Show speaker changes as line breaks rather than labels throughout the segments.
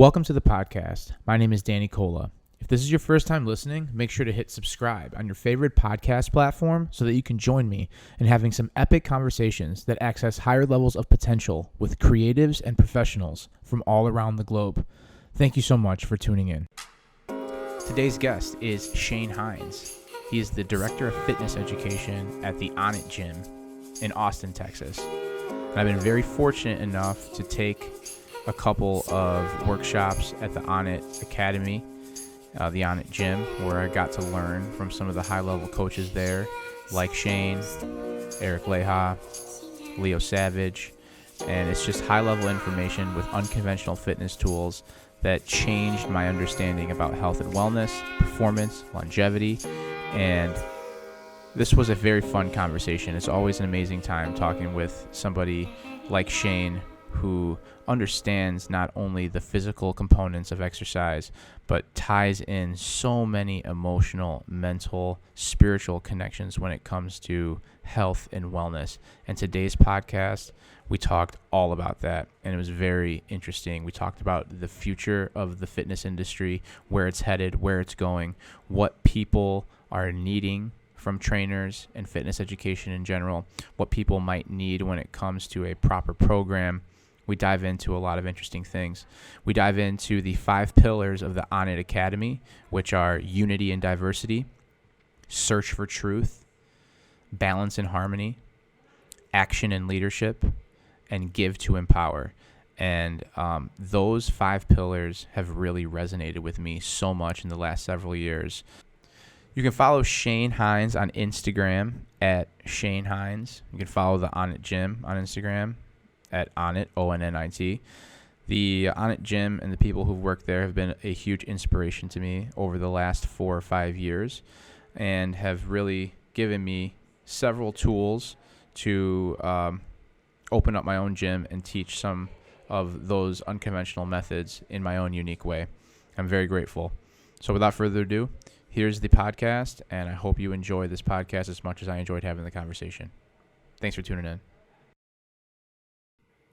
Welcome to the podcast. My name is Danny Cola. If this is your first time listening, make sure to hit subscribe on your favorite podcast platform so that you can join me in having some epic conversations that access higher levels of potential with creatives and professionals from all around the globe. Thank you so much for tuning in. Today's guest is Shane Heins. He is the Director of Fitness Education at the On It Gym in Austin, Texas. And I've been very fortunate enough to take a couple of workshops at the On It Academy, the On It Gym, where I got to learn from some of the high-level coaches there, like Shane, Eric Leha, Leo Savage, and it's just high-level information with unconventional fitness tools that changed my understanding about health and wellness, performance, longevity, and this was a very fun conversation. It's always an amazing time talking with somebody like Shane, who understands not only the physical components of exercise, but ties in so many emotional, mental, spiritual connections when it comes to health and wellness. And today's podcast, we talked all about that, and it was very interesting. We talked about the future of the fitness industry, where it's headed, where it's going, what people are needing from trainers and fitness education in general, what people might need when it comes to a proper program. We dive into a lot of interesting things. We dive into the 5 pillars of the On It Academy, which are unity and diversity, search for truth, balance and harmony, action and leadership, and give to empower. And those 5 pillars have really resonated with me so much in the last several years. You can follow Shane Heins on Instagram at Shane Heins. You can follow the On It Gym on Instagram at Onnit, O-N-N-I-T. The On It Gym and the people who've worked there have been a huge inspiration to me over the last 4 or 5 years and have really given me several tools to open up my own gym and teach some of those unconventional methods in my own unique way. I'm very grateful. So without further ado, here's the podcast, and I hope you enjoy this podcast as much as I enjoyed having the conversation. Thanks for tuning in.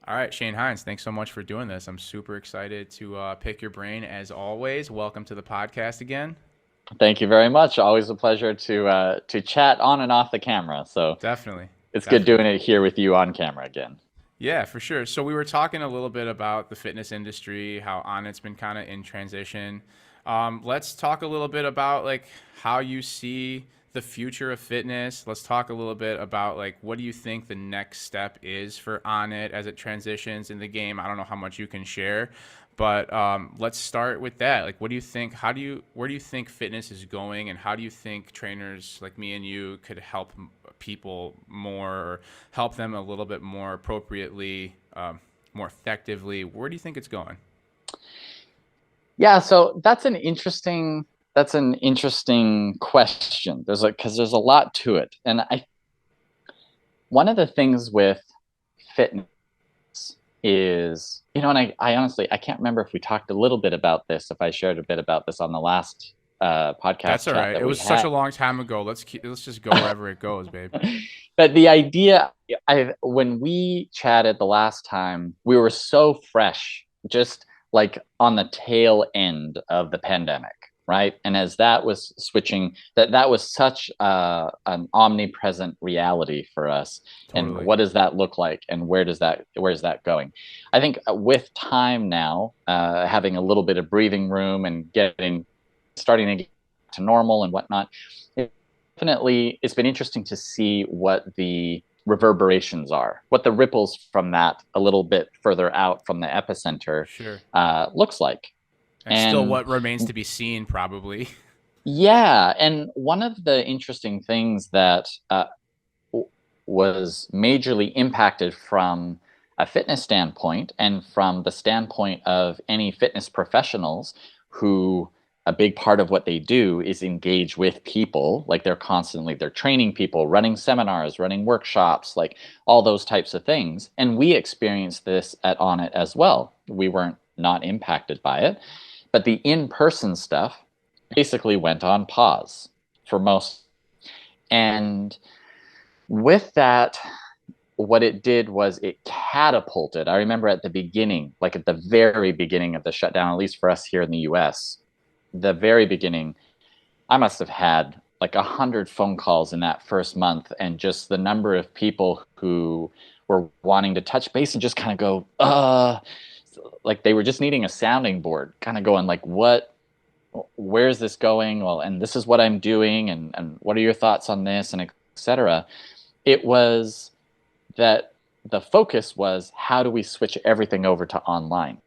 All right, Shane Heins, thanks so much for doing this. I'm super excited to pick your brain as always. Welcome to the podcast again.
Thank you very much. Always a pleasure to chat on and off the camera. So
definitely.
Good doing it here with you on camera again.
Yeah, for sure. So we were talking a little bit about the fitness industry, how On It's been kind of in transition. Let's talk a little bit about like how you see the future of fitness. Let's talk a little bit about like what do you think the next step is for On It as it transitions in the game. I don't know how much you can share, but let's start with that. Like, what do you think? Where do you think fitness is going, and how do you think trainers like me and you could help people more, or help them a little bit more appropriately, more effectively? Where do you think it's going?
Yeah, so that's an interesting question. Because there's a lot to it, and one of the things with fitness is, and I honestly I can't remember if we talked a little bit about this, if I shared a bit about this on the last podcast.
That's all right. It was such a long time ago. Let's just go wherever it goes, babe.
But the idea, when we chatted the last time, we were so fresh, just like on the tail end of the pandemic, right? And as that was switching, that was such an omnipresent reality for us. Totally. And what does that look like, and where's that going? I think with time now, having a little bit of breathing room and starting to get to normal and whatnot, definitely it's been interesting to see what the reverberations are, what the ripples from that a little bit further out from the epicenter looks like.
And still what remains to be seen, probably.
Yeah. And one of the interesting things that was majorly impacted from a fitness standpoint, and from the standpoint of any fitness professionals who a big part of what they do is engage with people. Like they're training people, running seminars, running workshops, like all those types of things. And we experienced this at On It as well. We weren't not impacted by it. But the in-person stuff basically went on pause for most. And with that, what it did was it catapulted. I remember at the beginning, like at the very beginning of the shutdown, at least for us here in the US, the very beginning, I must have had like 100 phone calls in that first month, and just the number of people who were wanting to touch base and just kind of go, like they were just needing a sounding board, kind of going like, where's this going? Well, and this is what I'm doing, and what are your thoughts on this, and etc. It was that the focus was, how do we switch everything over to online?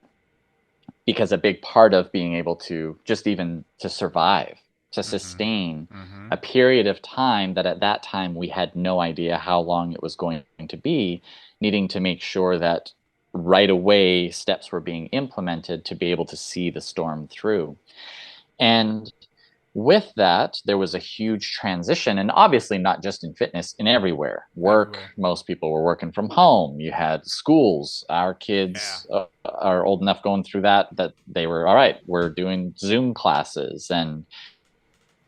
Because a big part of being able to just even to survive, to sustain a period of time that at that time we had no idea how long it was going to be, needing to make sure that right away steps were being implemented to be able to see the storm through. And with that, there was a huge transition, and obviously not just in fitness, in everywhere. Work, most people were working from home. You had schools. Our kids are old enough going through that they were, all right, we're doing Zoom classes. And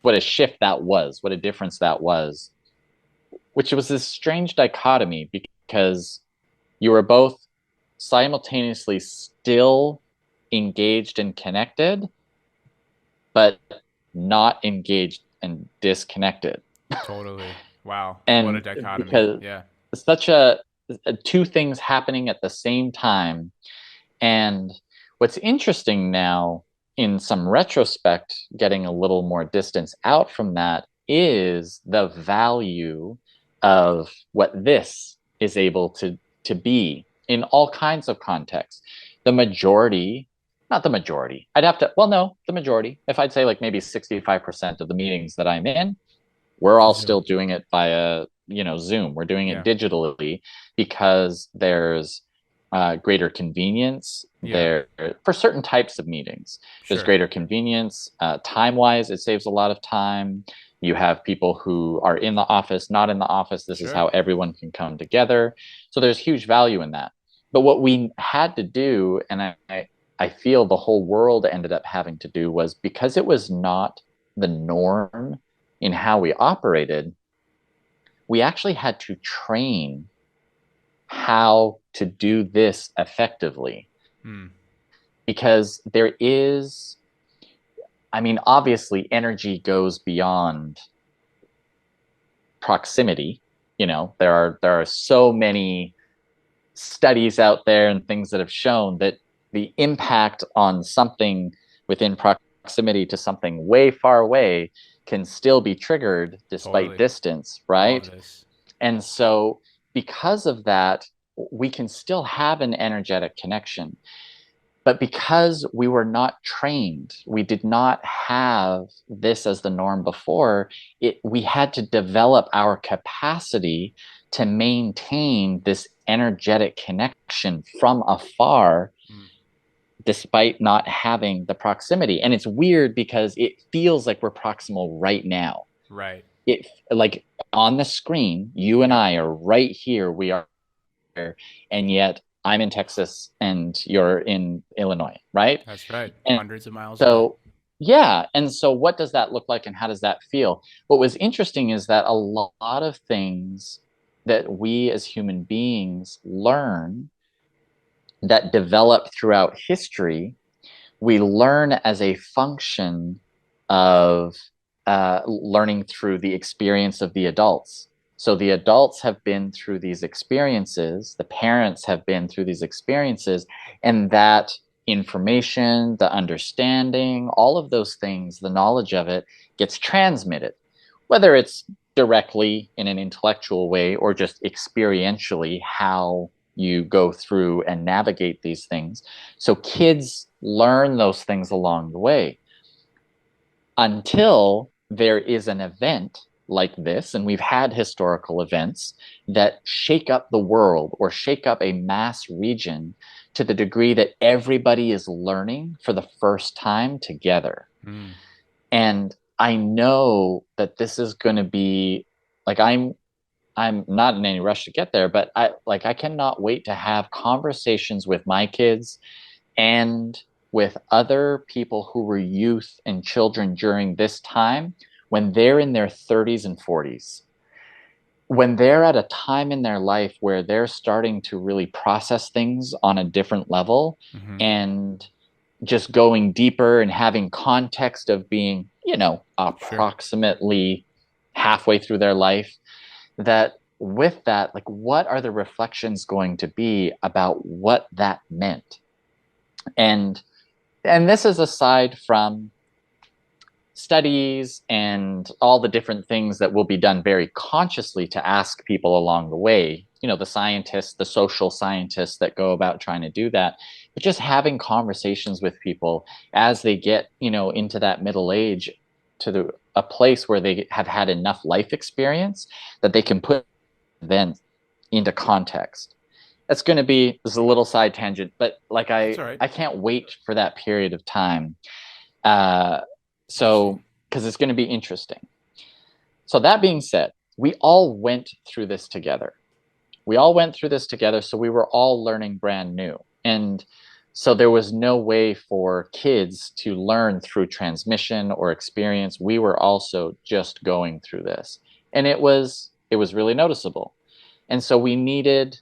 what a shift that was, what a difference that was, which was this strange dichotomy, because you were both simultaneously still engaged and connected, but not engaged and disconnected.
Totally. Wow. What a
And
dichotomy.
because
Yeah.
such two things happening at the same time. And what's interesting now, in some retrospect, getting a little more distance out from that, is the value of what this is able to be in all kinds of contexts. The majority, not the majority, I'd have to, well, no, the majority, if I'd say like maybe 65% of the meetings that I'm in, we're all still doing it via, Zoom. We're doing it digitally because there's greater convenience there for certain types of meetings. There's greater convenience. Time-wise, it saves a lot of time. You have people who are in the office, not in the office. This is how everyone can come together. So there's huge value in that. But what we had to do, and I feel the whole world ended up having to do, was, because it was not the norm in how we operated, we actually had to train how to do this effectively. Because there is, I mean, obviously energy goes beyond proximity. There are so many studies out there and things that have shown that the impact on something within proximity to something way far away can still be triggered despite distance, right? And so because of that, we can still have an energetic connection. But because we were not trained, we did not have this as the norm before, we had to develop our capacity to maintain this energetic connection from afar, despite not having the proximity. And it's weird because it feels like we're proximal right now.
Right.
It, like, on the screen, you and I are right here. We are, and yet I'm in Texas and you're in Illinois, right?
That's right.
And
hundreds of miles
so
away.
yeah. And so what does that look like and how does that feel? What was interesting is that a lot of things that we as human beings learn, that develop throughout history, we learn as a function of learning through the experience of the adults. So the adults have been through these experiences, the parents have been through these experiences, and that information, the understanding, all of those things, the knowledge of it gets transmitted, whether it's directly in an intellectual way or just experientially, how you go through and navigate these things. So kids learn those things along the way until there is an event like this. And we've had historical events that shake up the world or shake up a mass region to the degree that everybody is learning for the first time together. And I know that this is going to be, like, I'm not in any rush to get there, but I cannot wait to have conversations with my kids and with other people who were youth and children during this time, when they're in their 30s and 40s. when they're at a time in their life where they're starting to really process things on a different level
Mm-hmm.
and just going deeper and having context of being,
Sure.
approximately halfway through their life, that with that, like, what are the reflections going to be about what that meant? And this is aside from studies and all the different things that will be done very consciously to ask people along the way, the scientists, the social scientists that go about trying to do that, but just having conversations with people as they get, into that middle age, a place where they have had enough life experience that they can put events into context. That's going to be, this is a little side tangent, but like
That's
I
all right.
I can't wait for that period of time. Uh,
Interesting.
so, because it's going to be interesting. So, that being said, we all went through this together. We all went through this together. So, we were all learning brand new. And so, there was no way for kids to learn through transmission or experience. We were also just going through this. And it was really noticeable. And so, we needed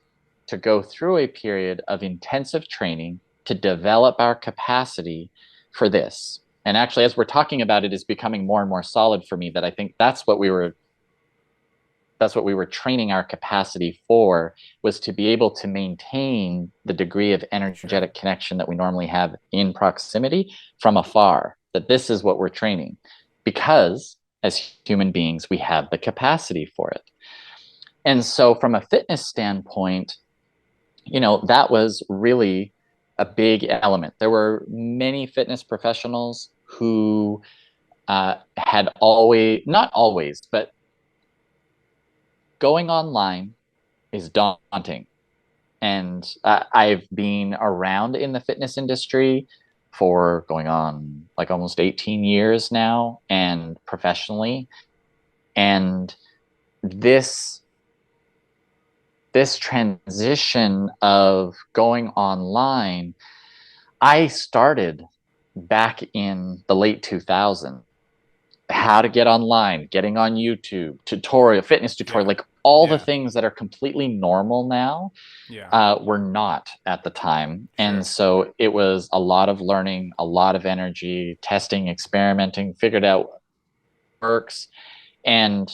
to go through a period of intensive training to develop our capacity for this. And actually, as we're talking about it, is becoming more and more solid for me that I think that's what we were training our capacity for, was to be able to maintain the degree of
Sure.
energetic connection that we normally have in proximity from afar. That this is what we're training, because as human beings, we have the capacity for it. And so, from a fitness standpoint, that was really a big element. There were many fitness professionals who had always, not always, but going online is daunting. And I've been around in the fitness industry for going on like almost 18 years now, and professionally. And this this transition of going online, I started back in the late 2000s. How to get online, getting on YouTube, fitness tutorial,
Yeah.
like all the
Yeah.
things that are completely normal now,
Yeah.
were not at the time. And
Sure.
so it was a lot of learning, a lot of energy, testing, experimenting, figured out what works. And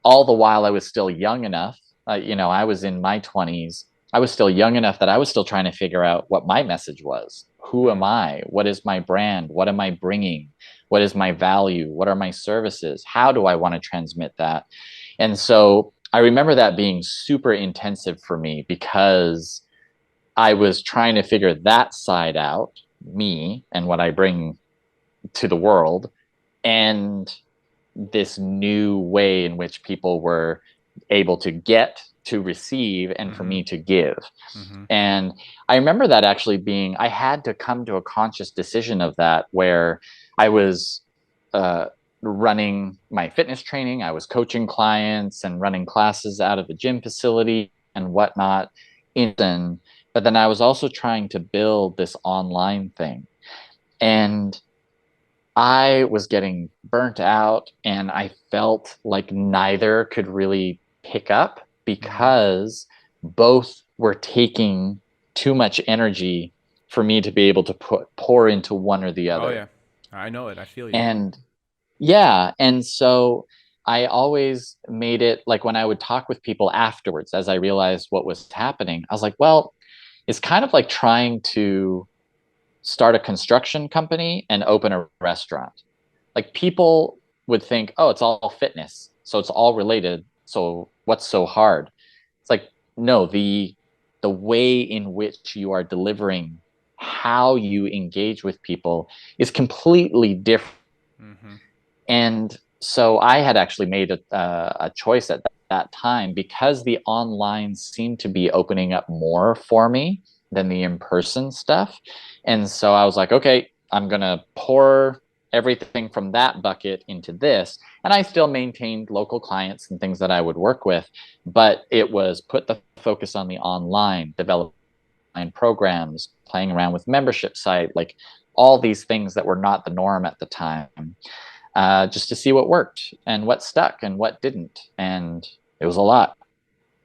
all the while I was still young enough, I was in my 20s. I was still young enough that I was still trying to figure out what my message was. Who am
Mm.
I? What is my brand? What am I bringing? What is my value? What are my services? How do I want to transmit that? And so I remember that being super intensive for me, because I was trying to figure that side out, me and what I bring to the world, and this new way in which people were able to get to receive and for
Mm-hmm.
me to give.
Mm-hmm.
And I remember that actually being, I had to come to a conscious decision of that, where I was uh, running my fitness training, I was coaching clients and running classes out of the gym facility and whatnot. But then I was also trying to build this online thing. And I was getting burnt out, and I felt like neither could really pick up,
Mm-hmm.
because both were taking too much energy for me to be able to pour into one or the
Oh
other.
yeah. I know it. I feel you.
And yeah, and so I always made it like, when I would talk with people afterwards, as I realized what was happening, I was like, well, it's kind of like trying to start a construction company and open a restaurant. Like, people would think, oh, it's all fitness, so it's all related. So what's so hard? It's like, no, the way in which you are delivering, how you engage with people, is completely different.
Mm-hmm.
And so I had actually made a choice at that time, because the online seemed to be opening up more for me than the in-person stuff. And so I was like, okay, I'm going to pour everything from that bucket into this. And I still maintained local clients and things that I would work with, but it was put the focus on the online, develop programs, playing around with membership site, like all these things that were not the norm at the time, just to see what worked and what stuck and what didn't. And It was a lot.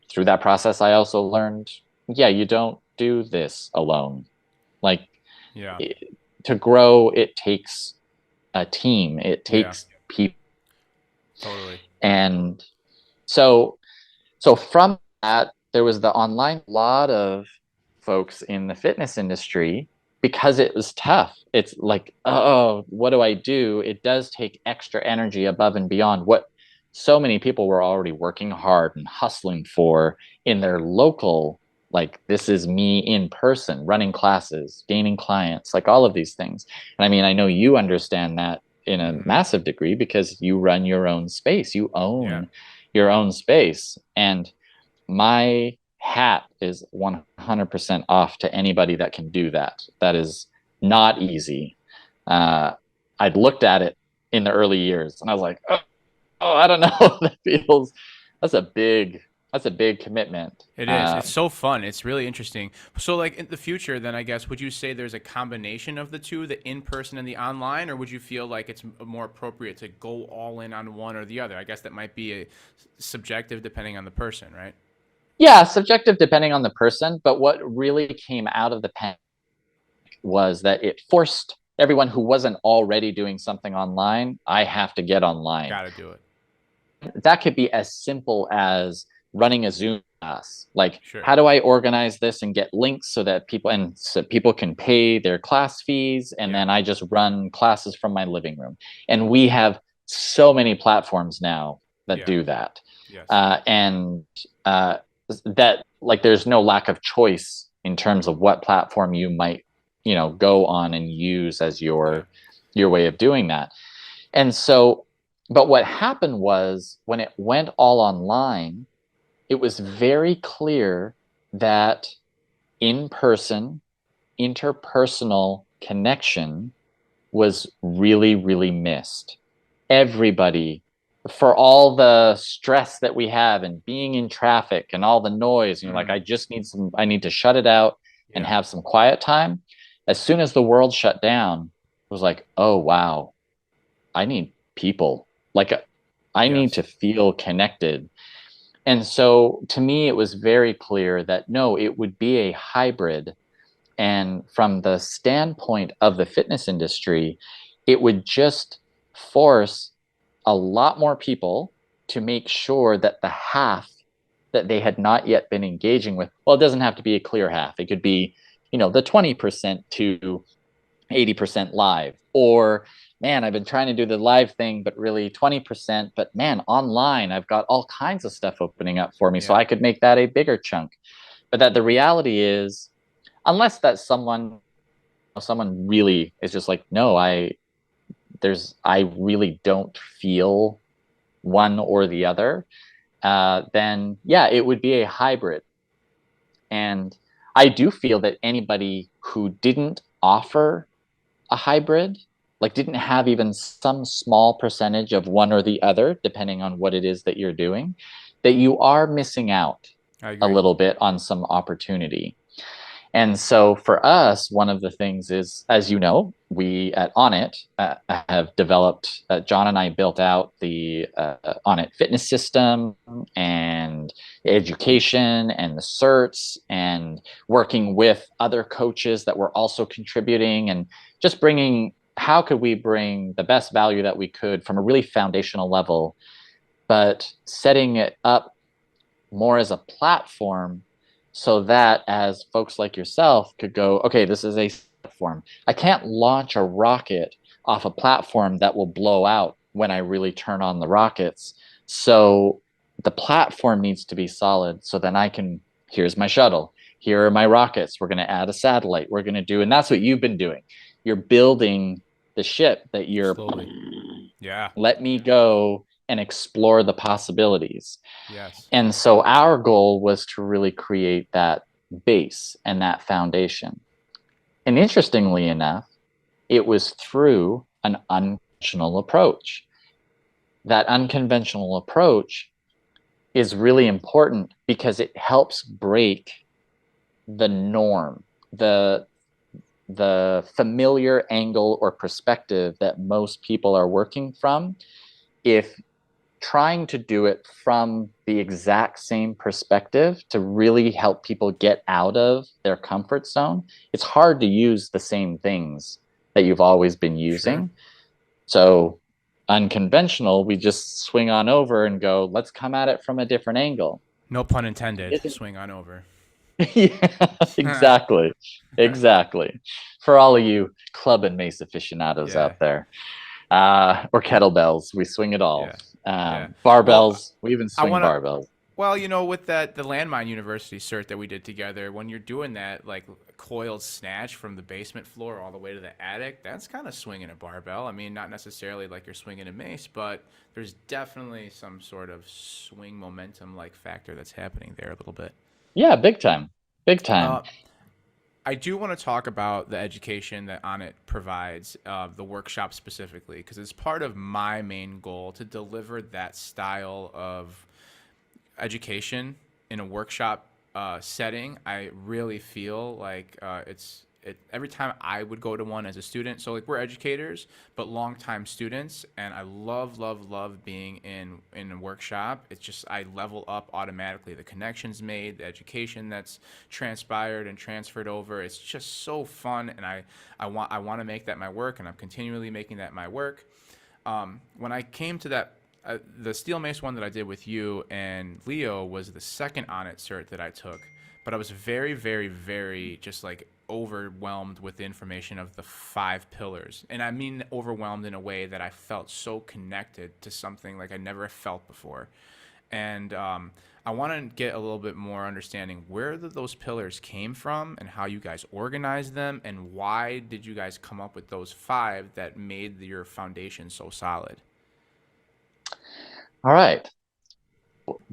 Through that process, I also learned, yeah, you don't do this alone. Like
Yeah.
it, to grow, it takes a team, it
Yeah.
takes people.
Totally.
And so from that, there was the online, a lot of folks in the fitness industry, because it was tough. It's like, oh, what do I do? It does take extra energy above and beyond what so many people were already working hard and hustling for in their local, like, this is me in person, running classes, gaining clients, like all of these things. And I mean, I know you understand that in a
Mm-hmm.
massive degree because you run your own space, you
Yeah.
own your own space. And my hat is 100% off to anybody that can do that. That is not easy. Uh, I'd looked at it in the early years and I was like, oh, I don't know. That feels, that's a big, that's a big commitment.
It is. It's so fun. It's really interesting. So, like in the future, then I guess, would you say there's a combination of the two, the in person and the online, or would you feel like it's more appropriate to go all in on one or the other? I guess that might be a subjective depending on the person, right?
Yeah, subjective depending on the person. But what really came out of the pandemic was that it forced everyone who wasn't already doing something online, I have to get online.
Got to do it.
That could be as simple as running a Zoom class. Like,
Sure.
how do I organize this and get links so that people can pay their class fees, and
Yeah.
then I just run classes from my living room. And we have so many platforms now that
Yeah.
do that,
Yes.
and that, like, there's no lack of choice in terms of what platform you might, go on and use as
Yeah.
your way of doing that. And so, but what happened was when it went all online, it was very clear that in person, interpersonal connection was really, really missed. Everybody, for all the stress that we have and being in traffic and all the noise, like,
Mm.
I need to shut it out and
Yeah.
have some quiet time. As soon as the world shut down, it was like, oh, wow, I need people. Like, I need
Yes.
to feel connected. And so to me, it was very clear that no, it would be a hybrid. And from the standpoint of the fitness industry, it would just force a lot more people to make sure that the half that they had not yet been engaging with, well, it doesn't have to be a clear half. It could be, the 20% to 80% live, or man, I've been trying to do the live thing but really 20%, but man, online I've got all kinds of stuff opening up for me, so
Yeah.
I could make that a bigger chunk. But that the reality is, unless that someone really is just like, no, I really don't feel one or the other, then yeah, it would be a hybrid. And I do feel that anybody who didn't offer a hybrid, like didn't have even some small percentage of one or the other, depending on what it is that you're doing, that you are missing out
I
a
agree.
little bit on some opportunity. And so for us, one of the things is, as you know, we at Onnit have developed, John and I built out the Onnit fitness system and education and the certs, and working with other coaches that were also contributing, and just bringing, how could we bring the best value that we could from a really foundational level, but setting it up more as a platform so that as folks like yourself could go, okay, this is a platform. I can't launch a rocket off a platform that will blow out when I really turn on the rockets. So the platform needs to be solid so then I can, here's my shuttle, here are my rockets, we're going to add a satellite, we're going to do, and that's what you've been doing. You're building the ship that you're,
Slowly. Yeah.
let me go and explore the possibilities.
Yes.
And so our goal was to really create that base and that foundation. And interestingly enough, it was through an unconventional approach. That unconventional approach is really important because it helps break the norm, the familiar angle or perspective that most people are working from. If trying to do it from the exact same perspective to really help people get out of their comfort zone, it's hard to use the same things that you've always been
Sure.
using. So, unconventional, we just swing on over and go, let's come at it from a different angle.
No pun intended.
Isn't
Swing on over.
yeah, exactly. Exactly. For all of you club and mace aficionados
Yeah.
out there, or kettlebells, we swing it all.
Yeah. Yeah. Well,
Barbells, we even
I
swing
want to.
barbells.
Well, with the landmine university cert that we did together, when you're doing that like coiled snatch from the basement floor all the way to the attic, that's kind of swinging a barbell. I mean, not necessarily like you're swinging a mace, but there's definitely some sort of swing momentum like factor that's happening there a little bit.
Yeah, big time. Big time.
Uh, I do want to talk about the education that Onnit provides, the workshop specifically, because it's part of my main goal to deliver that style of education in a workshop setting. I really feel like every time I would go to one as a student. So like we're educators, but longtime students, and I love being in a workshop. It's just I level up automatically. The connections made, the education that's transpired and transferred over. It's just so fun, and I want to make that my work, and I'm continually making that my work. When I came to that, the steel mace one that I did with you and Leo was the second Onnit cert that I took, but I was very, very, very just like overwhelmed with the information of the 5 pillars. And I mean overwhelmed in a way that I felt so connected to something like I never felt before. And I want to get a little bit more understanding where those pillars came from and how you guys organized them, and why did you guys come up with those 5 that made your foundation so solid?
All right.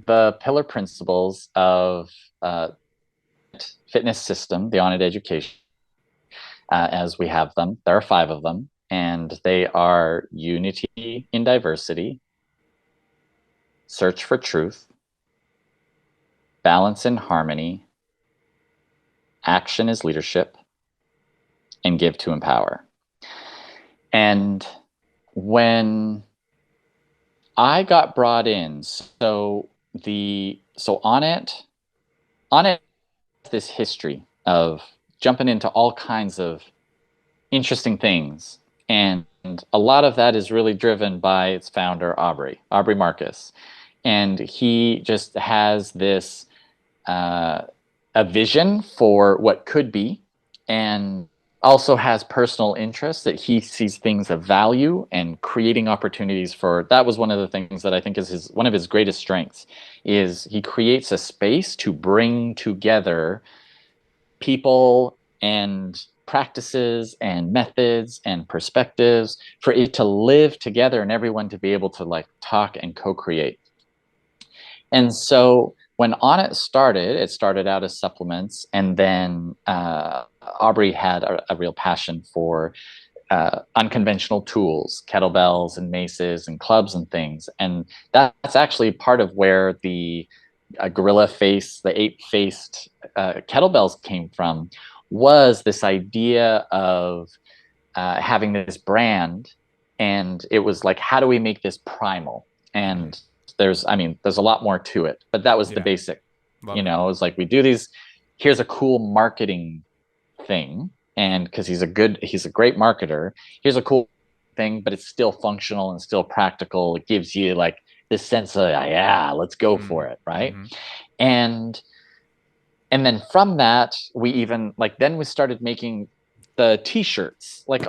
The pillar principles of fitness system, the Onnit education, as we have them, there are 5 of them, and they are unity in diversity, search for truth, balance in harmony, action is leadership, and give to empower. And when I got brought in, on it this history of jumping into all kinds of interesting things, and a lot of that is really driven by its founder, Aubrey Marcus, and he just has this a vision for what could be, and also has personal interest that he sees things of value and creating opportunities for. That was one of the things that I think is one of his greatest strengths, is he creates a space to bring together people and practices and methods and perspectives for it to live together and everyone to be able to like talk and co-create. And so when Onnit started, it started out as supplements, and then Aubrey had a real passion for unconventional tools, kettlebells and maces and clubs and things. And that's actually part of where the gorilla face, the ape-faced kettlebells came from, was this idea of having this brand. And it was like, how do we make this primal? And there's a lot more to it, but that was the
Yeah,
basic.
love it.
It was like, we do these, here's a cool marketing thing, and because he's a great marketer, here's a cool thing, but it's still functional and still practical. It gives you like this sense of, yeah, let's go for it, right?
Mm-hmm.
and and then from that, we even like, then we started making the t-shirts. Like,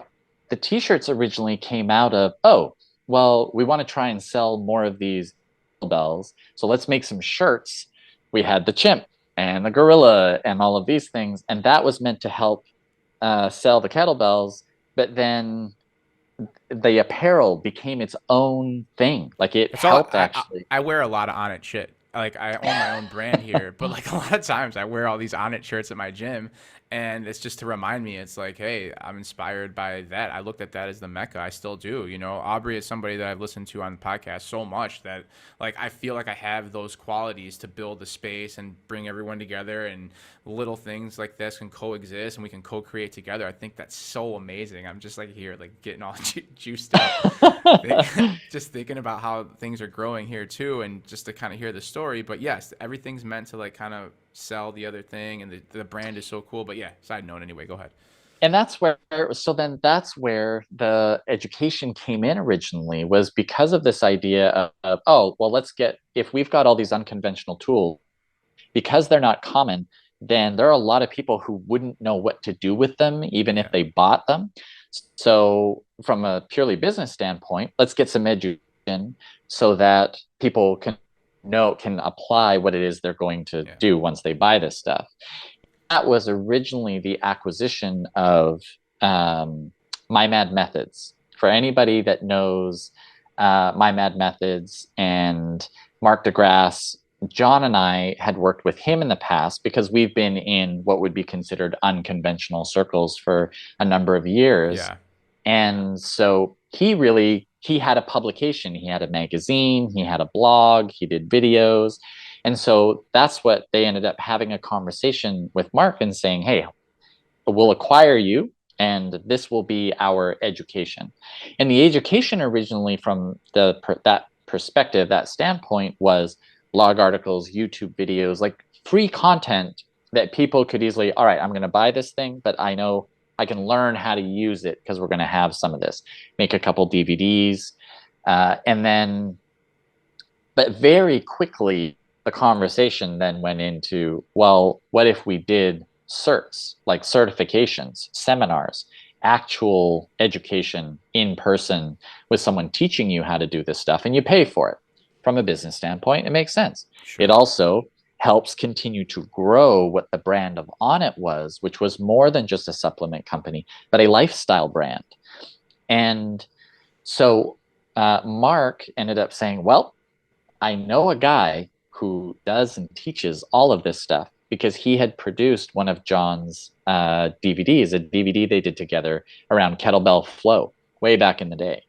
the t-shirts originally came out of, oh, well, we want to try and sell more of these bells, so let's make some shirts. We had the chimp and the gorilla and all of these things, and that was meant to help sell the kettlebells. But then the apparel became its own thing. Like, it
It's all
helped actually.
I wear a lot of Onnit shit. Like I own my own brand here, but like a lot of times I wear all these Onnit shirts at my gym, And it's just to remind me, it's like, hey, I'm inspired by that. I looked at that as the mecca. I still do. You know, Aubrey is somebody that I've listened to on the podcast so much that, like, I feel like I have those qualities to build the space and bring everyone together, and little things like this can coexist and we can co-create together. I think that's so amazing. I'm just like here, like getting all juiced up, just thinking about how things are growing here too, and just to kind of hear the story. But yes, everything's meant to like kind of sell the other thing, and the brand is so cool. But yeah, side note anyway, go ahead.
And that's where, so then that's where the education came in originally, was because of this idea of, oh, well, let's get, if we've got all these unconventional tools, because they're not common, then there are a lot of people who wouldn't know what to do with them, even if
Yeah.
they bought them. So, from a purely business standpoint, let's get some education so that people can apply what it is they're going to
Yeah.
do once they buy this stuff. That was originally the acquisition of My Mad Methods. For anybody that knows My Mad Methods and Mark DeGrasse, John and I had worked with him in the past because we've been in what would be considered unconventional circles for a number of years.
Yeah.
And so he had a publication, he had a magazine, he had a blog, he did videos. And so that's what they ended up having a conversation with Mark and saying, hey, we'll acquire you and this will be our education. And the education originally from that perspective, that standpoint, was blog articles, YouTube videos, like free content that people could easily, all right, I'm going to buy this thing, but I know I can learn how to use it because we're going to have some of this, make a couple DVDs. And then, but very quickly, the conversation then went into, well, what if we did certs, like certifications, seminars, actual education in person with someone teaching you how to do this stuff, and you pay for it? From a business standpoint, it makes sense. It
Sure.
also helps continue to grow what the brand of Onnit was, which was more than just a supplement company, but a lifestyle brand. And so Mark ended up saying, well, I know a guy who does and teaches all of this stuff because he had produced one of John's DVDs, a DVD they did together around kettlebell flow way back in the day.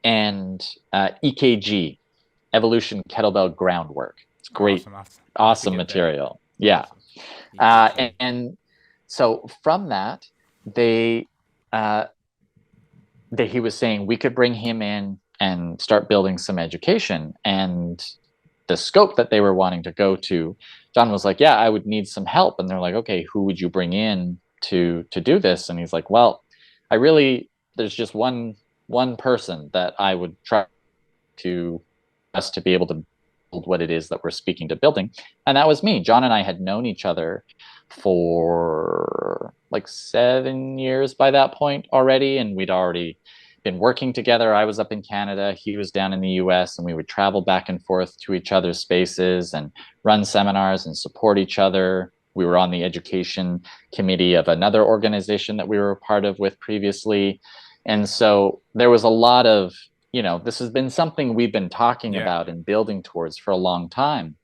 And EKG, Evolution Kettlebell Groundwork. It's great,
Awesome. I'll have to
awesome
get that.
material. Yeah.
Awesome. EKG.
And so from that, they, uh, he was saying we could bring him in and start building some education. And the scope that they were wanting to go to, John was like, yeah, I would need some help. And they're like, okay, who would you bring in to do this? And he's like, well, there's just one person that I would try to us to be able to build what it is that we're speaking to building. And that was me. John and I had known each other for like 7 years by that point already. And we'd already been working together. I was up in Canada, he was down in the US, and we would travel back and forth to each other's spaces and run seminars and support each other. We were on the education committee of another organization that we were a part of with previously. And so there was a lot of, this has been something we've been talking about and building towards for a long time.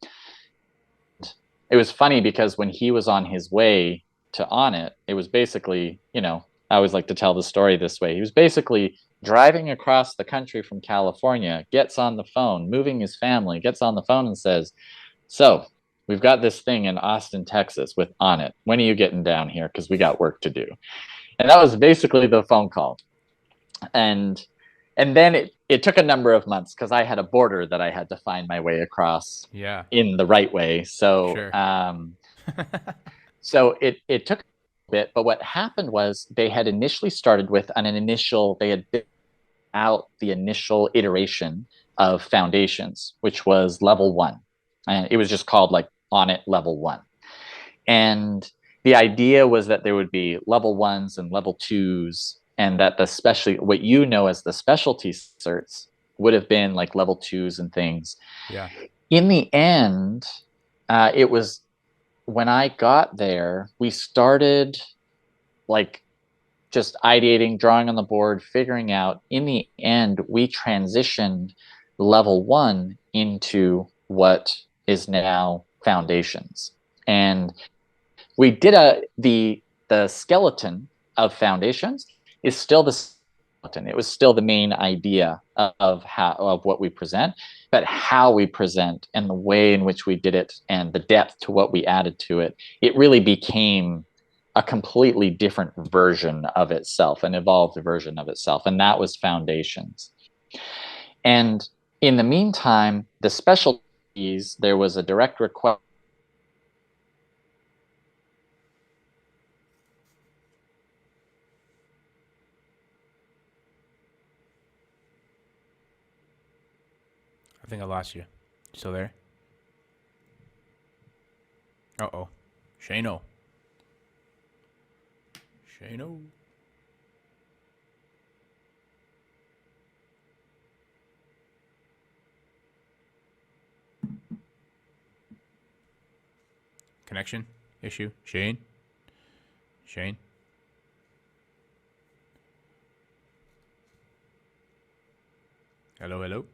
It was funny because when he was on his way to Onnit, it was basically, I always like to tell the story this way. He was basically driving across the country from California, gets on the phone, moving his family, gets on the phone and says, so we've got this thing in Austin, Texas with Onnit. When are you getting down here? Because we got work to do. And that was basically the phone call. And then it took a number of months because I had a border that I had to find my way across in the right way. So
Sure.
so it took a bit, but what happened was they had initially started with they had built out the initial iteration of foundations, which was level 1. And it was just called like Onnit level 1. And the idea was that there would be level 1s and level 2s, and that what you know as the specialty certs would have been like level 2s and things.
Yeah.
In the end, it was when I got there, we started like just ideating, drawing on the board, figuring out. In the end, we transitioned level 1 into what is now foundations. And we did the skeleton of foundations is still the skeleton. It was still the main idea of what we present, but how we present and the way in which we did it and the depth to what we added to it, it really became a completely different version of itself, an evolved version of itself. And that was foundations. And in the meantime, the specialties, there was a direct request.
I think I lost you. Still there? Uh-oh. Shano. Shano. Connection issue. Shane? Shane? Hello, hello?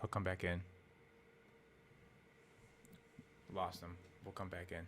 He'll come back in. Lost him. We'll come back in.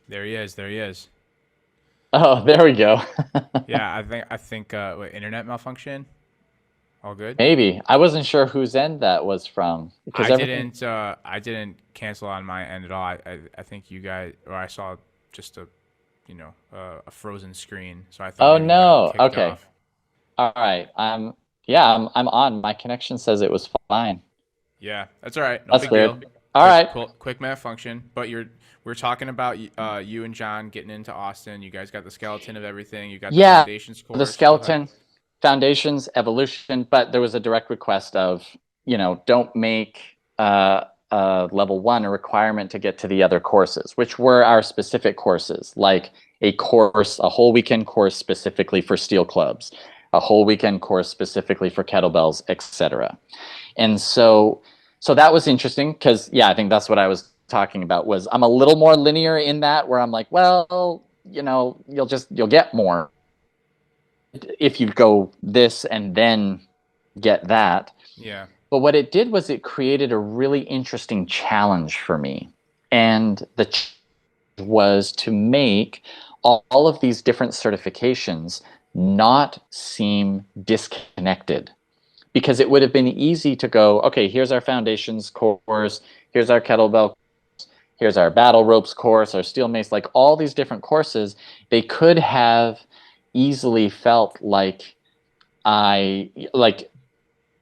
There he is. There he is.
Oh, there we go.
Yeah, I think what, internet malfunction? All good?
Maybe. I wasn't sure whose end that was from because everything.
I didn't cancel on my end at all. I think you guys, or I saw just a frozen screen. So I thought
Oh
maybe you got
no.
kicked
Okay.
off.
All right. Yeah, I'm on. My connection says it was fine.
Yeah, that's all right. No
That's
big deal.
weird. All right.
Quick malfunction. But we're talking about you and John getting into Austin. You guys got the skeleton of everything. You got the
Yeah,
foundations
the
course. Go ahead.
skeleton, foundations, evolution, but there was a direct request of, don't make level one a requirement to get to the other courses, which were our specific courses, like a whole weekend course specifically for steel clubs, a whole weekend course specifically for kettlebells, etc. And so that was interesting because, yeah, I think that's what I was talking about was I'm a little more linear in that where I'm like, well, you'll get more if you go this and then get that.
Yeah.
But what it did was it created a really interesting challenge for me. And the challenge was to make all of these different certifications not seem disconnected. Because it would have been easy to go, okay, here's our foundations course, here's our kettlebell, here's our battle ropes course, our steel mace, like all these different courses. They could have easily felt like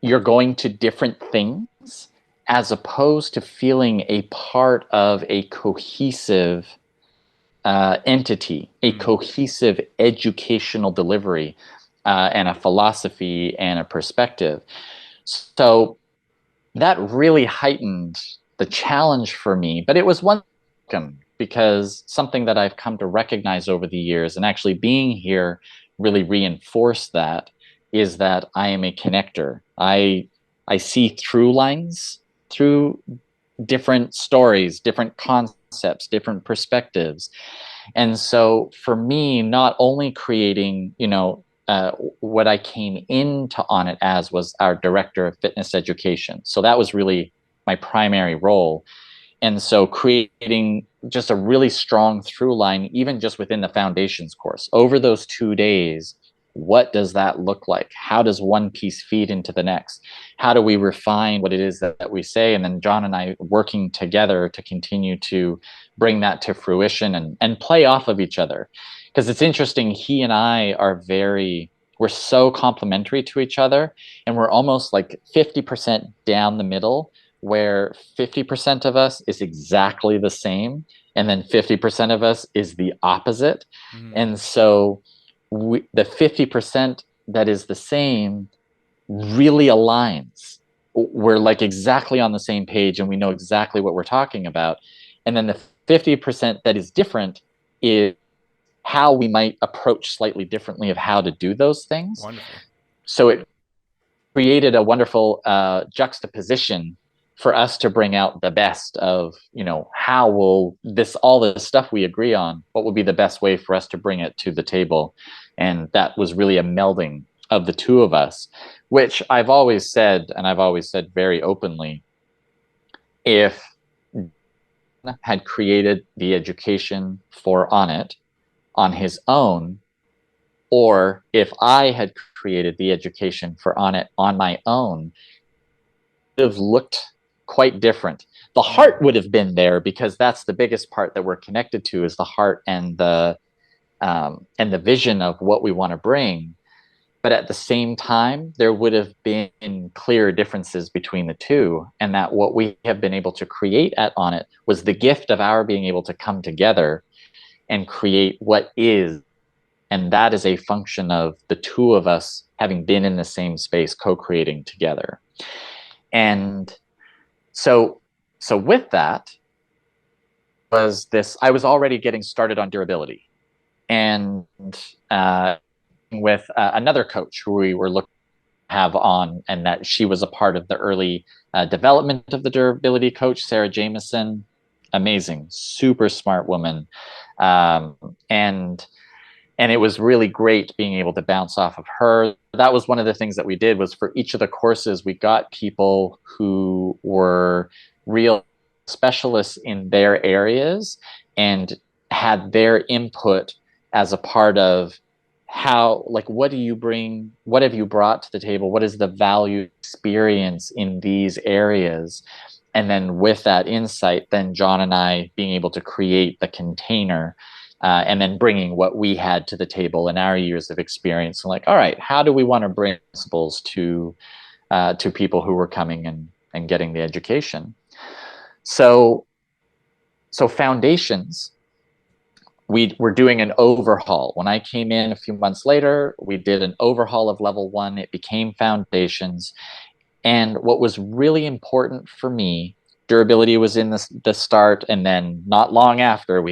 you're going to different things as opposed to feeling a part of a cohesive entity, a cohesive educational delivery, and a philosophy and a perspective. So that really heightened the challenge for me, but it was one because something that I've come to recognize over the years, and actually being here really reinforced that, is that I am a connector. I see through lines through different stories, different concepts, different perspectives. And so for me, not only creating, what I came into On It as was our director of fitness education. So that was really my primary role. And so creating just a really strong through line, even just within the foundations course over those 2 days. What does that look like? How does one piece feed into the next? How do we refine what it is that we say? And then John and I working together to continue to bring that to fruition and play off of each other. Because it's interesting, he and I we're so complementary to each other, and we're almost like 50% down the middle, where 50% of us is exactly the same, and then 50% of us is the opposite. And so the 50% that is the same really aligns. We're like exactly on the same page and we know exactly what we're talking about. And then the 50% that is different is how we might approach slightly differently of how to do those things.
Wonderful.
So it created a wonderful juxtaposition for us to bring out the best of, how will this, all the stuff we agree on, what would be the best way for us to bring it to the table. And that was really a melding of the two of us, which I've always said, and I've always said very openly, if had created the education for Onnit on his own, or if I had created the education for Onnit on my own, it would have looked quite different. The heart would have been there because that's the biggest part that we're connected to, is the heart and the vision of what we want to bring. But at the same time, there would have been clear differences between the two, and that what we have been able to create at Onnit was the gift of our being able to come together and create what is. And that is a function of the two of us having been in the same space, co-creating together. And so with that was this, I was already getting started on durability. And with another coach who we were looking to have on, and that she was a part of the early development of the durability coach, Sarah Jameson. Amazing, super smart woman. And it was really great being able to bounce off of her. That was one of the things that we did, was for each of the courses, we got people who were real specialists in their areas and had their input as a part of how, like, what do you bring? What have you brought to the table? What is the value experience in these areas? And then with that insight, then John and I being able to create the container, and then bringing what we had to the table in our years of experience. And like, all right, how do we want to bring principles to people who were coming and getting the education? So foundations, we were doing an overhaul. When I came in a few months later, we did an overhaul of level 1. It became foundations. And what was really important for me, durability was in the start, and then not long after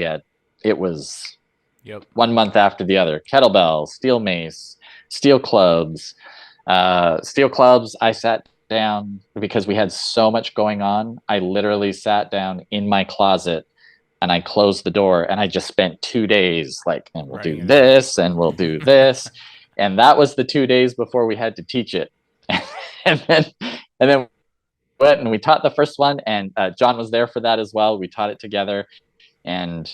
it was 1 month after the other. Kettlebell, steel mace, steel clubs. Steel clubs, I sat down because we had so much going on. I literally sat down in my closet and I closed the door, and I just spent 2 days like, and we'll do this and we'll do this. And that was the 2 days before we had to teach it. and then we went and we taught the first one, and John was there for that as well. We taught it together, and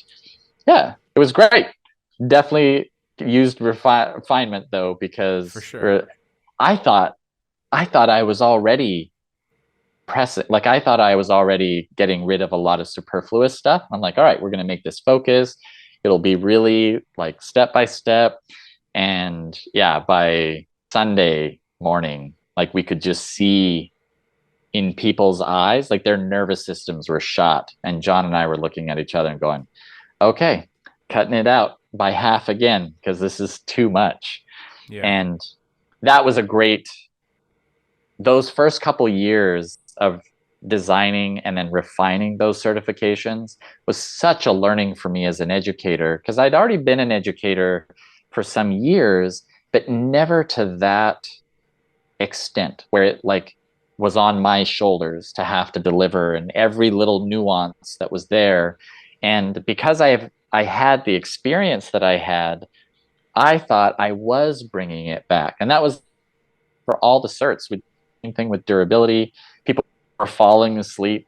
yeah, it was great. Definitely used refinement though, because
for sure.
I thought I was already pressing, like I thought I was already getting rid of a lot of superfluous stuff. I'm like, all right, we're going to make this focus. It'll be really like step by step. And yeah, by Sunday morning, like we could just see in people's eyes, like their nervous systems were shot. And John and I were looking at each other and going, okay, cutting it out by half again, because this is too much. Yeah. And that was those first couple years of designing and then refining those certifications was such a learning for me as an educator, because I'd already been an educator for some years, but never to that extent where it like was on my shoulders to have to deliver, and every little nuance that was there. And because I had the experience that I had, I thought I was bringing it back. And that was for all the certs. Same thing with durability. People were falling asleep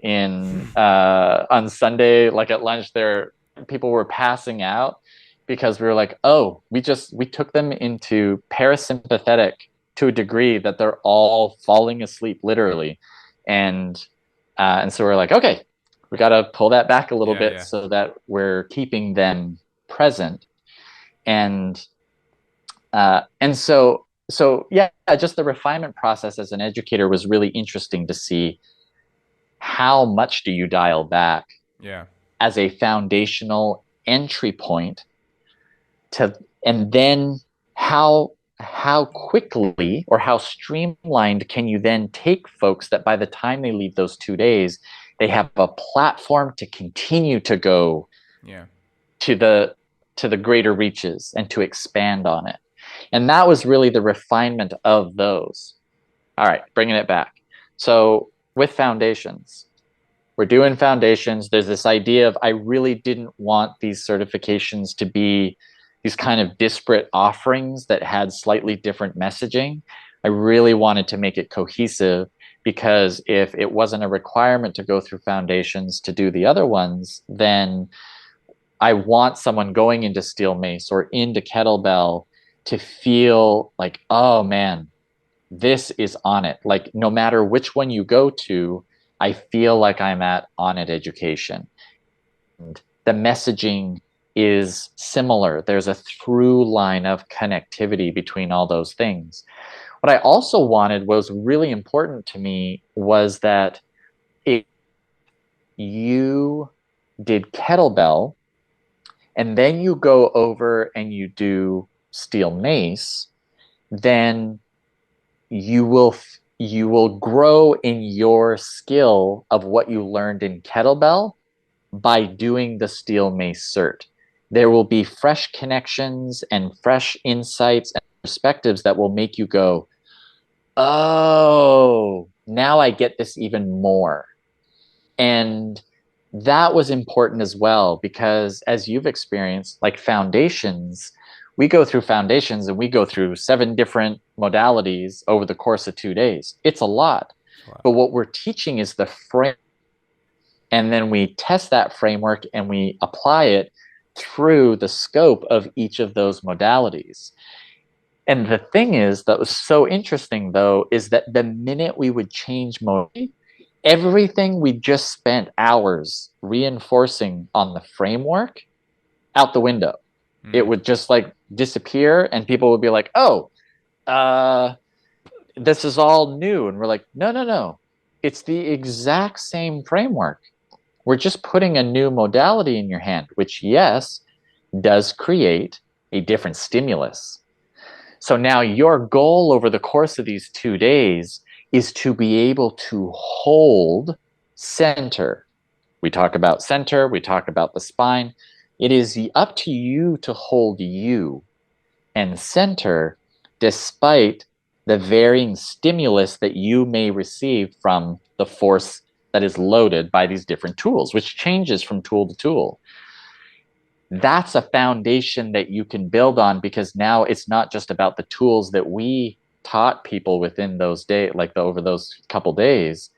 on Sunday, like at lunch there, people were passing out because we were like, oh, we took them into parasympathetic to a degree that they're all falling asleep literally. And so we're like, okay, we got to pull that back a little bit so that we're keeping them present. And so yeah, just the refinement process as an educator was really interesting to see how much do you dial back as a foundational entry point to, and then how how quickly or how streamlined can you then take folks that by the time they leave those 2 days, they have a platform to continue to go
Yeah.
to the greater reaches and to expand on it. And that was really the refinement of those. All right, bringing it back. So with foundations, we're doing foundations. There's this idea of I really didn't want these certifications to be these kind of disparate offerings that had slightly different messaging. I really wanted to make it cohesive because if it wasn't a requirement to go through foundations to do the other ones, then I want someone going into steel mace or into kettlebell to feel like, oh man, this is on it. Like no matter which one you go to, I feel like I'm at on it education. And the messaging is similar. There's a through line of connectivity between all those things. What I also wanted was really important to me was that if you did kettlebell and then you go over and you do steel mace, then you will grow in your skill of what you learned in kettlebell by doing the steel mace cert. There will be fresh connections and fresh insights and perspectives that will make you go, oh, now I get this even more. And that was important as well, because as you've experienced, like foundations, we go through foundations and we go through 7 different modalities over the course of 2 days. It's a lot.
Wow.
But what we're teaching is the frame. And then we test that framework and we apply it through the scope of each of those modalities. And the thing is that was so interesting, though, is that the minute we would change modality, everything we just spent hours reinforcing on the framework out the window. It would just like disappear, and people would be like, oh, this is all new. And we're like, no, no, no. It's the exact same framework. We're just putting a new modality in your hand, which, yes, does create a different stimulus. So now your goal over the course of these 2 days is to be able to hold center. We talk about center, we talk about the spine. It is up to you to hold you and center despite the varying stimulus that you may receive from the force that is loaded by these different tools, which changes from tool to tool. That's a foundation that you can build on, because now it's not just about the tools that we taught people within those days, like over those couple days.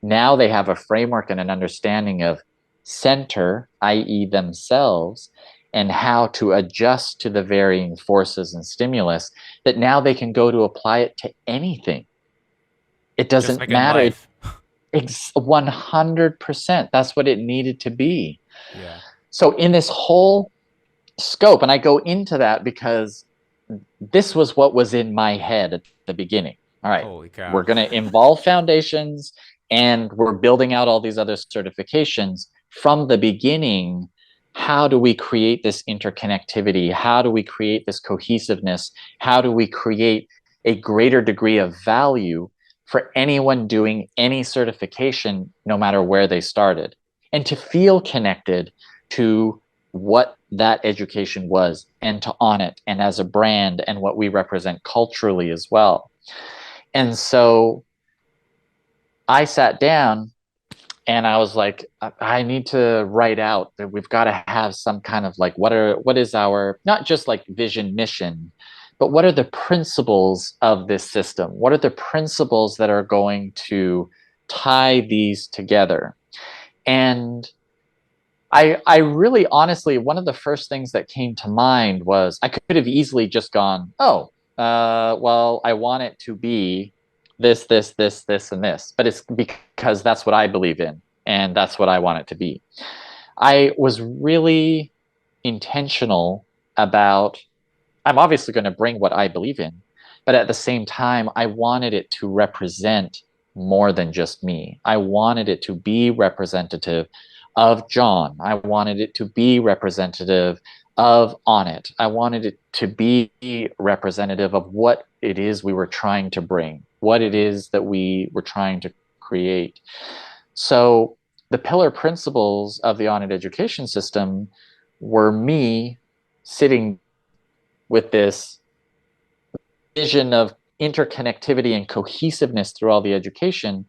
Now they have a framework and an understanding of center, i.e. themselves, and how to adjust to the varying forces and stimulus, that now they can go to apply it to anything. It doesn't
Just like in
matter.
life.
100%. That's what it needed to be.
Yeah.
So in this whole scope, and I go into that because this was what was in my head at the beginning. All right,
Holy cow.
we're going to involve foundations and we're building out all these other certifications. From the beginning, how do we create this interconnectivity? How do we create this cohesiveness? How do we create a greater degree of value for anyone doing any certification, no matter where they started, and to feel connected to what that education was, and to on it, and as a brand, and what we represent culturally as well. And so I sat down and I was like, I need to write out that we've got to have some kind of like, what is our, not just like vision, mission, but what are the principles of this system? What are the principles that are going to tie these together? And I really honestly, one of the first things that came to mind was I could have easily just gone, oh, well, I want it to be this, this, this, this, and this. But it's because that's what I believe in, and that's what I want it to be. I was really intentional about, I'm obviously going to bring what I believe in, but at the same time, I wanted it to represent more than just me. I wanted it to be representative of John. I wanted it to be representative of on it. I wanted it to be representative of what it is we were trying to bring, what it is that we were trying to create. So the pillar principles of the on it education system were me sitting with this vision of interconnectivity and cohesiveness through all the education,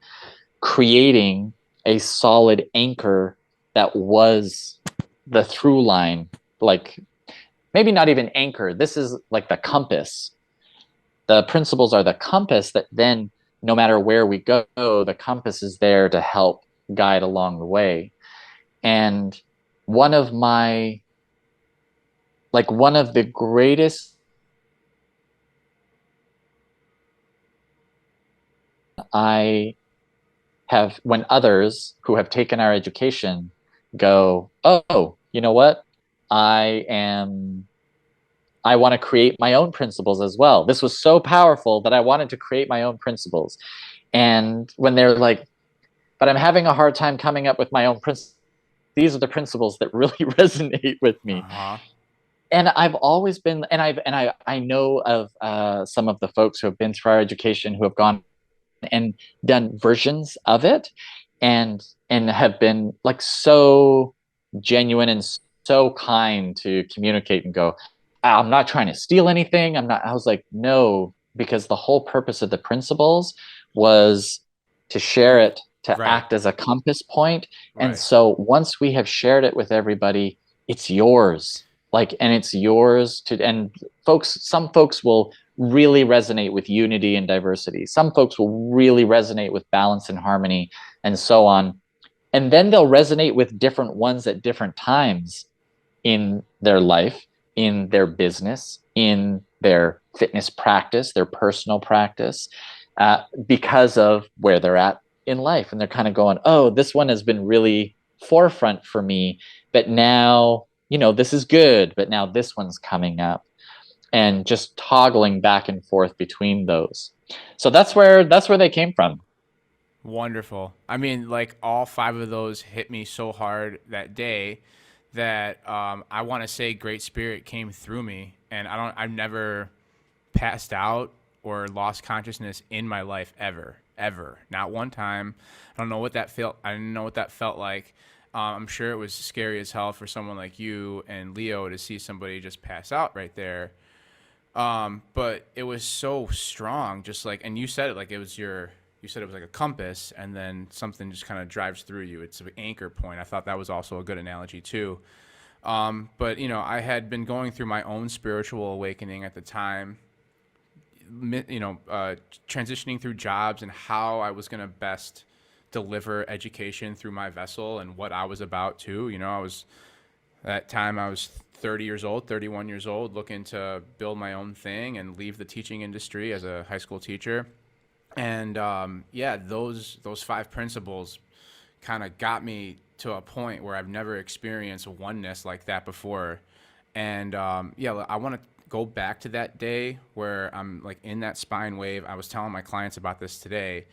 creating a solid anchor that was the through line, like maybe not even anchor. This is like the compass. The principles are the compass that then, no matter where we go, the compass is there to help guide along the way. And one of my, like, one of the greatest, I have, when others who have taken our education go, oh, you know what? I am I want to create my own principles as well. This was so powerful that I wanted to create my own principles. And when they're like, but I'm having a hard time coming up with my own principles, these are the principles that really resonate with me.
Uh-huh.
And I've always been, I know of some of the folks who have been through our education who have gone and done versions of it, and have been like so genuine and so kind to communicate and go, I'm not trying to steal anything. I was like, no, because the whole purpose of the principles was to share it, to
Right.
act as a compass point. And
Right.
so once we have shared it with everybody, it's yours. Like, and it's yours to, and some folks will really resonate with unity and diversity. Some folks will really resonate with balance and harmony and so on. And then they'll resonate with different ones at different times in their life, in their business, in their fitness practice, their personal practice, because of where they're at in life. And they're kind of going, oh, this one has been really forefront for me, but now, this is good, but now this one's coming up, and just toggling back and forth between those. So that's where they came from.
Wonderful. I mean, like all five of those hit me so hard that day that I want to say Great Spirit came through me, and I've never passed out or lost consciousness in my life ever, not one time. I don't know what that felt. I didn't know what that felt like. I'm sure it was scary as hell for someone like you and Leo to see somebody just pass out right there. But it was so strong, just like, and you said it like you said it was like a compass, and then something just kind of drives through you. It's an anchor point. I thought that was also a good analogy too. But I had been going through my own spiritual awakening at the time, transitioning through jobs and how I was going to best deliver education through my vessel and what I was about too. I was 30 years old, 31 years old, looking to build my own thing and leave the teaching industry as a high school teacher. And those five principles kind of got me to a point where I've never experienced oneness like that before. And I want to go back to that day where I'm like in that spine wave. I was telling my clients about this today,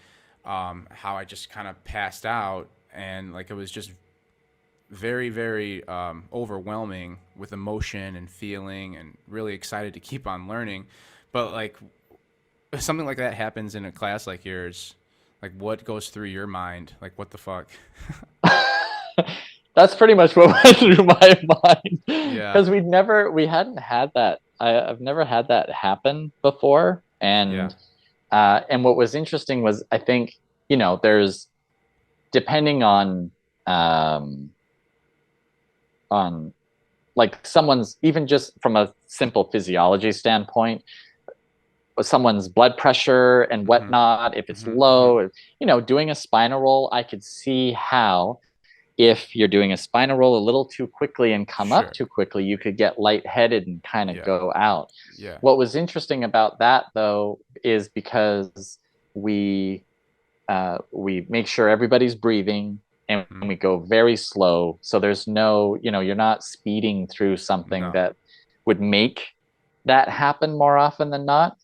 how I just kind of passed out, and like it was just very, very overwhelming with emotion and feeling, and really excited to keep on learning. But like if something like that happens in a class like yours, like what goes through your mind? Like what the fuck?
That's pretty much what went through my mind,
Yeah.
because we hadn't had that. I've never had that happen before.
Yeah.
And what was interesting was, I think, there's, depending um, on like someone's, even just from a simple physiology standpoint, someone's blood pressure and
Mm-hmm.
whatnot, if it's
Mm-hmm. Mm-hmm.
low, doing a spinal roll, I could see how, if you're doing a spinal roll a little too quickly and come up
Sure.
too quickly, you could get lightheaded and kind of
Yeah.
go out.
Yeah.
What was interesting about that, though, is because we we make sure everybody's breathing, and
Mm-hmm.
we go very slow. So there's no, you're not speeding through something
No.
that would make that happen more often than not.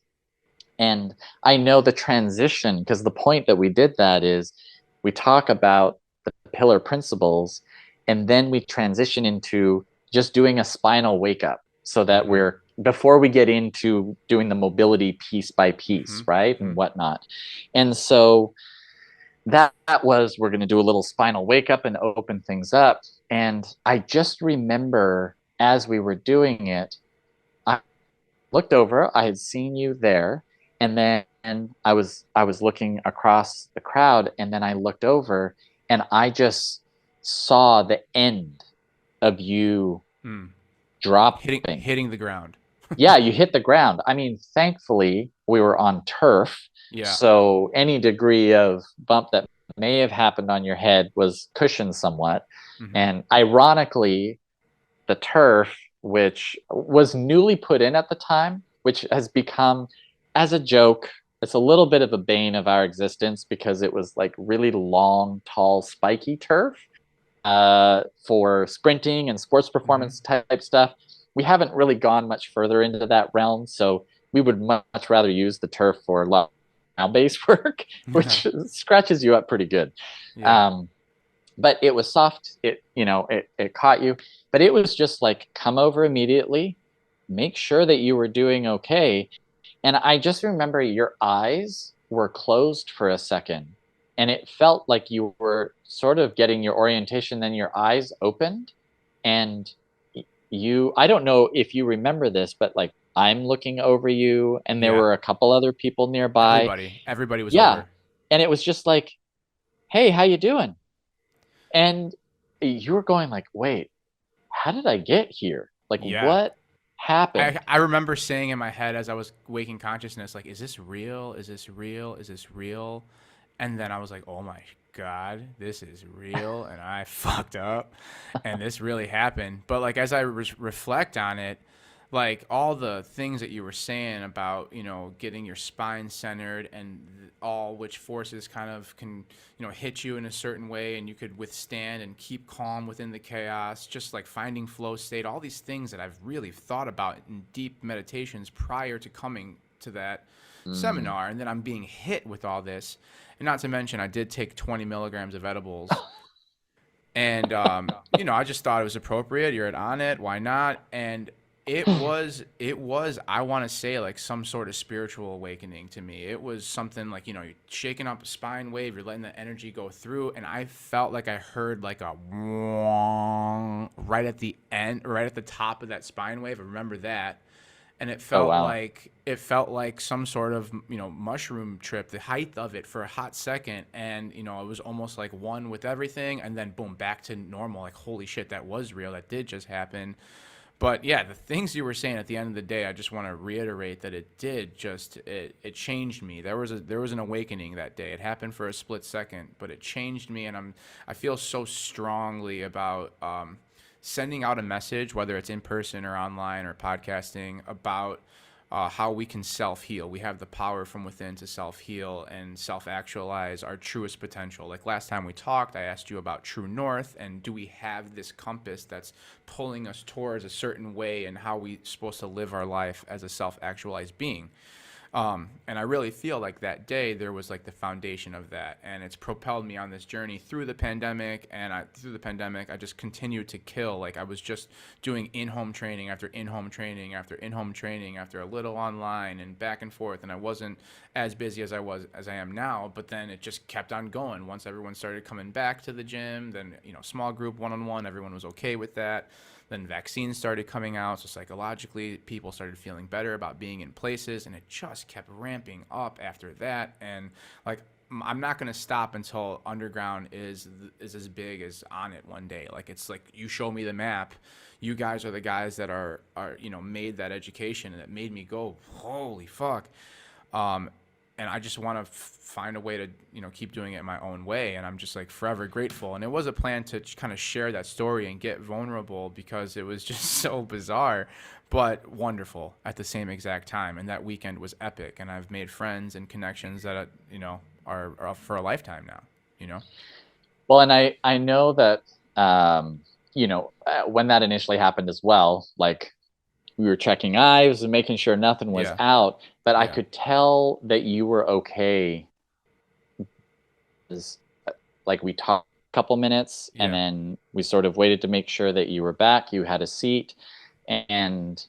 And I know the transition, because the point that we did that is we talk about the pillar principles, and then we transition into just doing a spinal wake up so that
Mm-hmm.
we're before we get into doing the mobility piece by
Mm-hmm.
piece, right?
Mm-hmm.
And whatnot. And so that was, we're going to do a little spinal wake up and open things up. And I just remember as we were doing it, I looked over, I had seen you there, and then I was looking across the crowd, and then I looked over and I just saw the end of you
Mm. Hitting
dropping.
hitting the ground.
Yeah, you hit the ground. I mean, thankfully, we were on turf.
Yeah.
So any degree of bump that may have happened on your head was cushioned somewhat.
Mm-hmm.
And ironically, the turf, which was newly put in at the time, which has become, as a joke, it's a little bit of a bane of our existence because it was like really long, tall, spiky turf for sprinting and sports
Mm-hmm.
performance type stuff. We haven't really gone much further into that realm, so we would much rather use the turf for ground-based work, which scratches you up pretty good.
Yeah.
Um, but it was soft. It caught you, but it was just like come over immediately, make sure that you were doing okay, and I just remember your eyes were closed for a second. And it felt like you were sort of getting your orientation, then your eyes opened. And I don't know if you remember this, but like I'm looking over you, and there
Yeah.
were a couple other people nearby.
Everybody was
Yeah.
over.
And it was just like, hey, how you doing? And you were going like, wait, how did I get here? Like,
Yeah.
what happened?
I remember saying in my head as I was waking consciousness, like, is this real? Is this real? Is this real? And then I was like, oh my God, this is real. And I fucked up. And this really happened. But like, as I reflect on it, like all the things that you were saying about, getting your spine centered and all which forces kind of can, hit you in a certain way and you could withstand and keep calm within the chaos, just like finding flow state, all these things that I've really thought about in deep meditations prior to coming to that
Mm.
seminar. And then I'm being hit with all this. And not to mention, I did take 20 milligrams of edibles. And, I just thought it was appropriate. You're on it. Why not? And it was, I want to say, like some sort of spiritual awakening to me. It was something like, you're shaking up a spine wave, you're letting the energy go through. And I felt like I heard like a right at the end, right at the top of that spine wave. I remember that. And
Oh, wow.
it felt like some sort of mushroom trip, the height of it for a hot second. And it was almost like one with everything, and then boom, back to normal. Like, holy shit, that was real, that did just happen. But yeah, the things you were saying at the end of the day, I just want to reiterate that it changed me. There was an awakening that day. It happened for a split second, but it changed me. And I feel so strongly about sending out a message, whether it's in person or online or podcasting, about how we can self-heal. We have the power from within to self-heal and self-actualize our truest potential. Like last time we talked, I asked you about true north, and do we have this compass that's pulling us towards a certain way, and how we supposed to live our life as a self-actualized being. And I really feel like that day there was like the foundation of that, and it's propelled me on this journey through the pandemic. And through the pandemic, I just continued to kill. Like I was just doing in-home training after in-home training after in-home training after a little online and back and forth. And I wasn't as busy as I am now. But then it just kept on going. Once everyone started coming back to the gym, then small group, one-on-one, everyone was okay with that. Then vaccines started coming out, so psychologically people started feeling better about being in places, and it just kept ramping up after that. And like, I'm not gonna stop until underground is as big as on it one day. Like, it's like, you show me the map. You guys are the guys that are made that education, and that made me go, holy fuck. Um, and I just want to find a way to keep doing it in my own way. And I'm just like forever grateful. And it was a plan to kind of share that story and get vulnerable, because it was just so bizarre but wonderful at the same exact time. And that weekend was epic, and I've made friends and connections that are for a lifetime now.
Well, and I know that when that initially happened as well, like we were checking eyes and making sure nothing was
Yeah.
out, but I
Yeah.
could tell that you were okay. Is like we talked couple minutes, and
Yeah.
then we sort of waited to make sure that you were back, you had a seat, and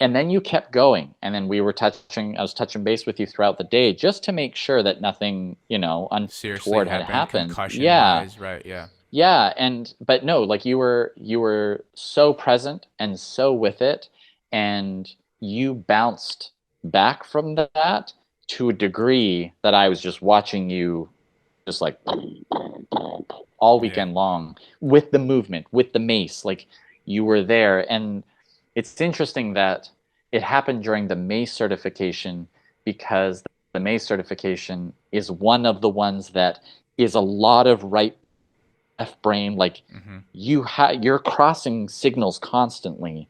then you kept going. And then I was touching base with you throughout the day just to make sure that nothing,
Seriously
untoward had
happened,
happened.
concussion
Yeah.
wise, right? Yeah.
Yeah, but no, like you were so present and so with it, and you bounced back from that to a degree that I was just watching you just like all
Yeah.
weekend long with the movement, with the mace, like you were there. And it's interesting that it happened during the mace certification because the mace certification is one of the ones that is a lot of right left brain, like
Mm-hmm.
you're crossing signals constantly,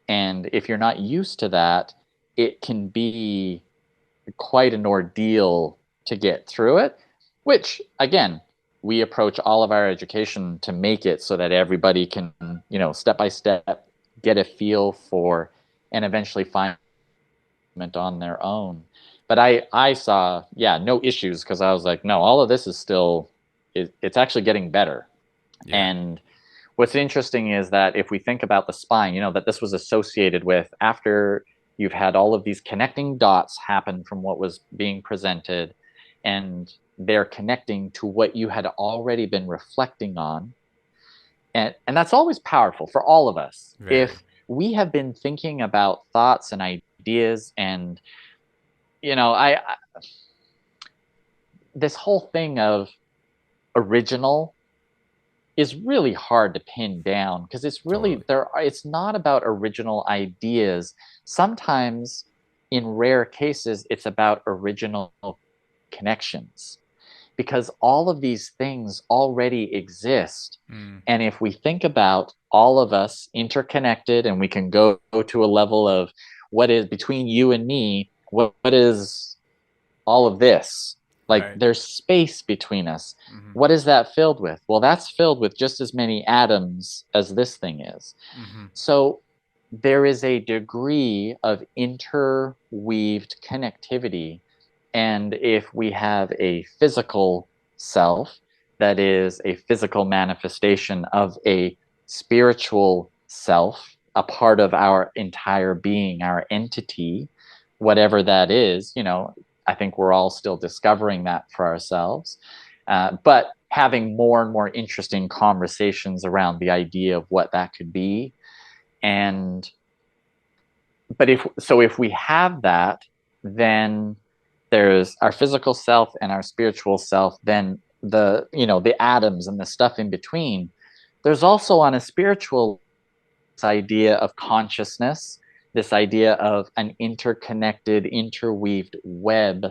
and if you're not used to that, it can be quite an ordeal to get through it, which again, we approach all of our education to make it so that everybody can, step by step get a feel for and eventually find it on their own. But I saw, yeah, no issues because I was like, no, all of this is still it's actually getting better.
Yeah.
And what's interesting is that if we think about the spine, that this was associated with after you've had all of these connecting dots happen from what was being presented, and they're connecting to what you had already been reflecting on. And that's always powerful for all of us.
Very.
If we have been thinking about thoughts and ideas and, I this whole thing of original is really hard to pin down because
Totally.
it's not about original ideas. Sometimes in rare cases it's about original connections because all of these things already exist.
Mm.
And if we think about all of us interconnected, and we can go to a level of what is between you and me, what is all of this? Like
Right.
there's space between us.
Mm-hmm.
What is that filled with? Well, that's filled with just as many atoms as this thing is.
Mm-hmm.
So there is a degree of interweaved connectivity. And if we have a physical self that is a physical manifestation of a spiritual self, a part of our entire being, our entity, whatever that is, I think we're all still discovering that for ourselves. But having more and more interesting conversations around the idea of what that could be. And but if we have that, then there's our physical self and our spiritual self, then the atoms and the stuff in between. There's also on a spiritual this idea of consciousness, this idea of an interconnected, interweaved web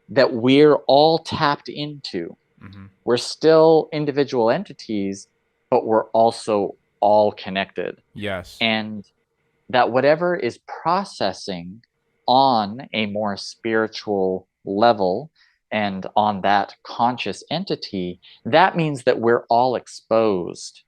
that we're all tapped into.
Mm-hmm.
We're still individual entities, but we're also all connected.
Yes.
And that whatever is processing on a more spiritual level and on that conscious entity, that means that we're all exposed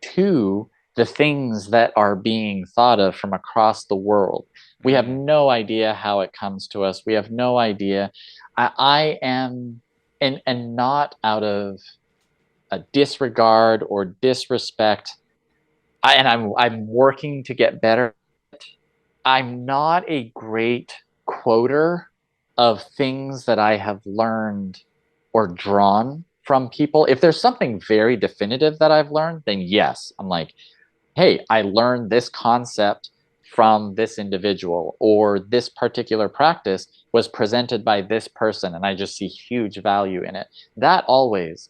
to the things that are being thought of from across the world. We have
Mm.
no idea how it comes to us. We have no idea. I am, and not out of a disregard or disrespect. I'm working to get better. I'm not a great quoter of things that I have learned or drawn from people. If there's something very definitive that I've learned, then yes, I'm like, hey, I learned this concept from this individual, or this particular practice was presented by this person, and I just see huge value in it. That always.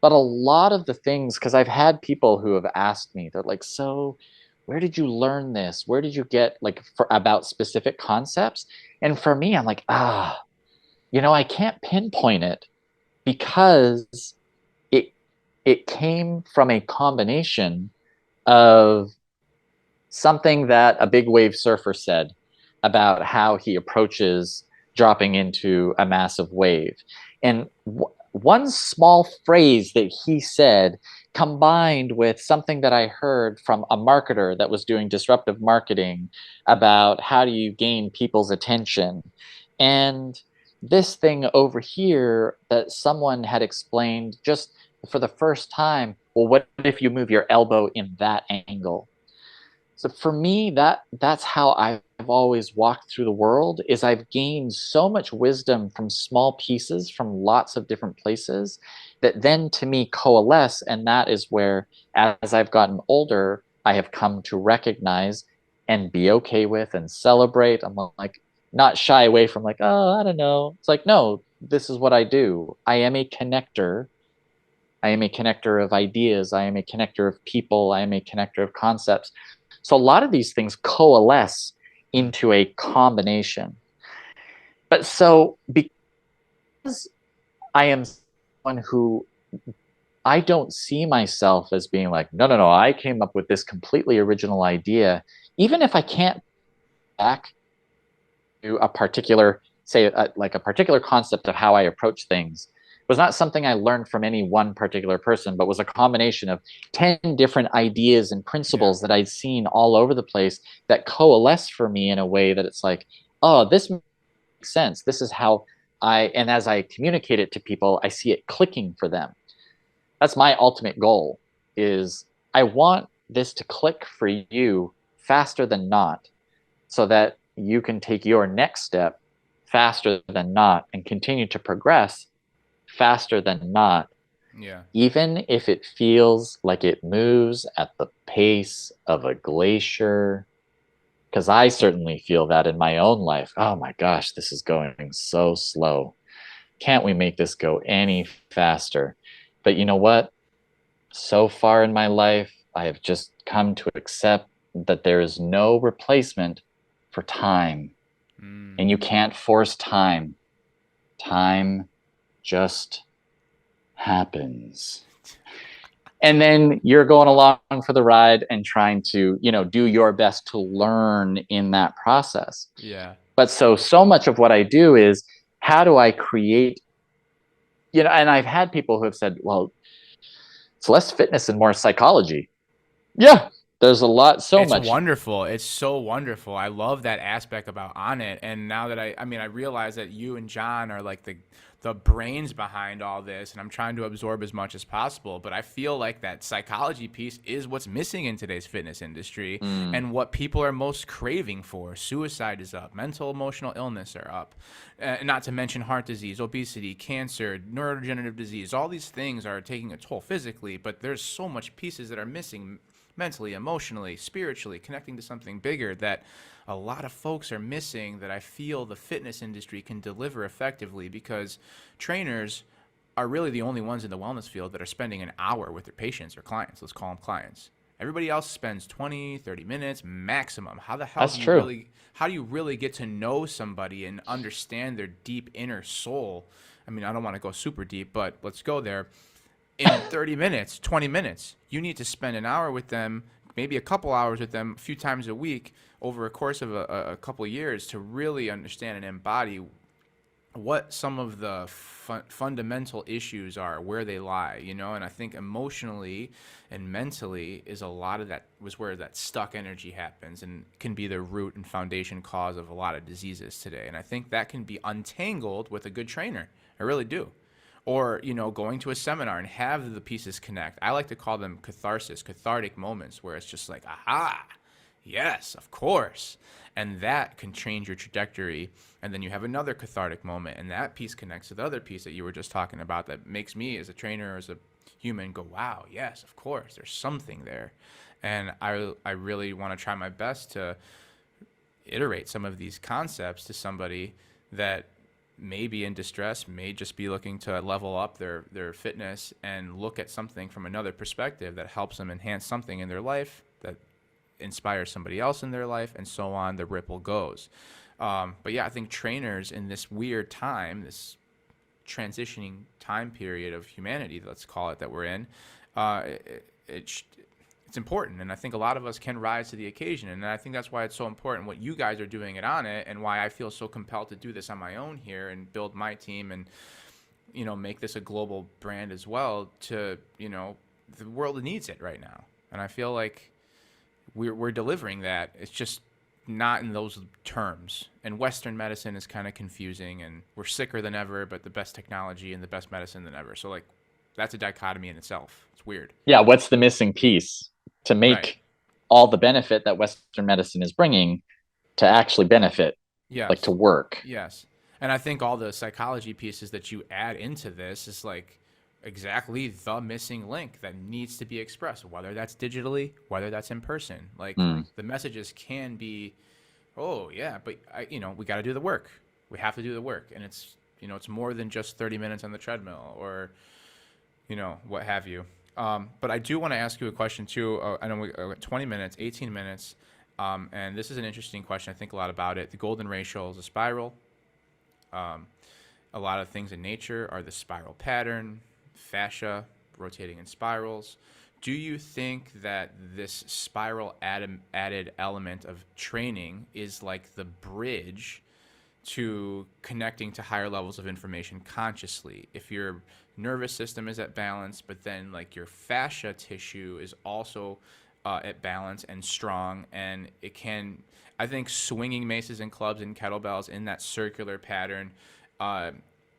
But a lot of the things, because I've had people who have asked me, they're like, so where did you learn this? Where did you get like about specific concepts? And for me, I'm like, I can't pinpoint it because it it came from a combination of something that a big wave surfer said about how he approaches dropping into a massive wave. And one small phrase that he said combined with something that I heard from a marketer that was doing disruptive marketing about how do you gain people's attention. And this thing over here that someone had explained just for the first time, well, what if you move your elbow in that angle? So for me, that's how I've always walked through the world, is I've gained so much wisdom from small pieces from lots of different places that then to me coalesce. And that is where, as I've gotten older, I have come to recognize and be okay with and celebrate. I'm like, not shy away from like, oh, I don't know. It's like, no, this is what I do. I am a connector. I am a connector of ideas. I am a connector of people. I am a connector of concepts. So a lot of these things coalesce
Hmm.
into a combination. But so because I am someone who, I don't see myself as being like, no, no, no, I came up with this completely original idea. Even if I can't back to a particular, say, like a particular concept of how I approach things, was not something I learned from any one particular person, but was a combination of 10 different ideas and
Yeah.
principles that I'd seen all over the place that coalesce for me in a way that it's like, oh, this makes sense. This is how and as I communicate it to people, I see it clicking for them. That's my ultimate goal, is I want this to click for you faster than not, so that you can take your next step faster than not and continue to progress faster than not,
Yeah.
even if it feels like it moves at the pace of a glacier. Because I certainly feel that in my own life. Oh my gosh, this is going so slow. Can't we make this go any faster? But you know what? So far in my life, I have just come to accept that there is no replacement for time.
Mm.
And you can't force time. Time just happens. And then you're going along for the ride and trying to, do your best to learn in that process.
Yeah.
But so much of what I do is, how do I create, and I've had people who have said, well, it's less fitness and more psychology. Yeah, there's a lot, so
It's
much.
wonderful. It's so wonderful. I love that aspect about On It. And now that I mean, I realize that you and John are like the brains behind all this, and I'm trying to absorb as much as possible. But I feel like that psychology piece is what's missing in today's fitness industry,
Mm,
and what people are most craving for. Suicide is up, mental emotional illness are up, not to mention heart disease, obesity, cancer, neurodegenerative disease. All these things are taking a toll physically, but there's so much pieces that are missing mentally, emotionally, spiritually, connecting to something bigger that a lot of folks are missing, that I feel the fitness industry can deliver effectively, because trainers are really the only ones in the wellness field that are spending an hour with their patients or clients. Let's call them clients. Everybody else spends 20, 30 minutes maximum. How the hell
that's
do you
true.
really how do you really get to know somebody and understand their deep inner soul? I mean, I don't want to go super deep, but let's go there in 30 minutes, 20 minutes. You need to spend an hour with them, maybe a couple hours with them a few times a week over a course of a couple of years to really understand and embody what some of the fundamental issues are, where they lie, and I think emotionally and mentally is a lot of that was where that stuck energy happens and can be the root and foundation cause of a lot of diseases today. And I think that can be untangled with a good trainer. I really do. Or going to a seminar and have the pieces connect. I like to call them cathartic moments, where it's just like, aha, yes, of course. And that can change your trajectory. And then you have another cathartic moment, and that piece connects to the other piece that you were just talking about, that makes me as a trainer, as a human, go, wow, yes, of course, there's something there. And I really want to try my best to iterate some of these concepts to somebody that may be in distress, may just be looking to level up their fitness and look at something from another perspective that helps them enhance something in their life, that inspires somebody else in their life, and so on. The ripple goes. But yeah, I think trainers in this weird time, this transitioning time period of humanity, let's call it, that we're in, it's important. And I think a lot of us can rise to the occasion. And I think that's why it's so important what you guys are doing it On It, and why I feel so compelled to do this on my own here and build my team and, make this a global brand as well. To, the world needs it right now. And I feel like we're delivering that. It's just not in those terms. And Western medicine is kind of confusing, and we're sicker than ever, but the best technology and the best medicine than ever. So, like, That's a dichotomy in itself. It's weird.
Yeah, what's the missing piece to
Right.
make all the benefit that Western medicine is bringing to actually benefit, like to
Yes.
work?
Yes. And I think all the psychology pieces that you add into this is like exactly the missing link that needs to be expressed, whether that's digitally, whether that's in person. Like
Mm.
the messages can be, oh yeah, but we got to do the work. We have to do the work, and it's more than just 30 minutes on the treadmill or what have you. But I do want to ask you a question too. I know we 20 minutes, 18 minutes, and this is an interesting question. I think a lot about it. The golden ratio is a spiral. A lot of things in nature are the spiral pattern, fascia rotating in spirals. Do you think that this spiral added element of training is like the bridge to connecting to higher levels of information consciously? If your nervous system is at balance, but then like your fascia tissue is also at balance and strong, and it can, I think, swinging maces and clubs and kettlebells in that circular pattern uh,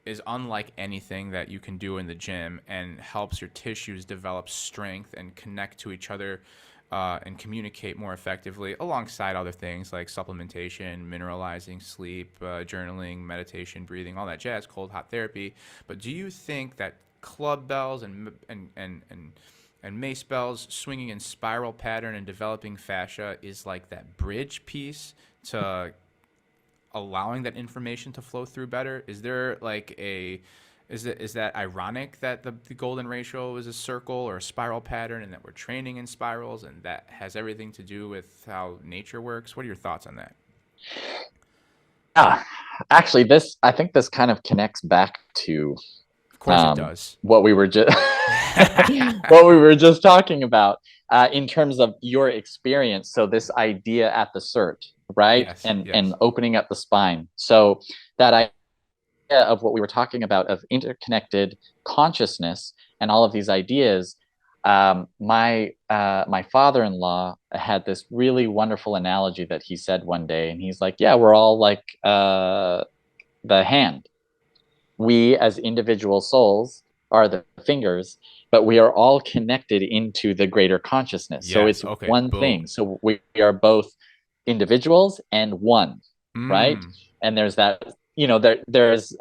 is unlike anything that you can do in the gym, and helps your tissues develop strength and connect to each other and communicate more effectively, alongside other things like supplementation, mineralizing, sleep, journaling, meditation, breathing, all that jazz, cold hot therapy. But do you think that club bells and mace bells swinging in spiral pattern and developing fascia is like that bridge piece to allowing that information to flow through better? Is there like is that ironic that the golden ratio is a circle or a spiral pattern, and that we're training in spirals, and that has everything to do with how nature works? What are your thoughts on that?
Yeah, actually, I think this kind of connects back to
Of course it does.
what we were just what we were just talking about in terms of your experience. So this idea at the CERT, right,
Yes,
and
yes.
opening up the spine. So that idea of what we were talking about of interconnected consciousness and all of these ideas. My father-in-law had this really wonderful analogy that he said one day, and he's like, "Yeah, we're all like the hand. We as individual souls are the fingers, but we are all connected into the greater consciousness. So
Yes.
it's
Okay.
one thing.
Boom.
So we are both individuals and one, right?
Mm.
And there's that,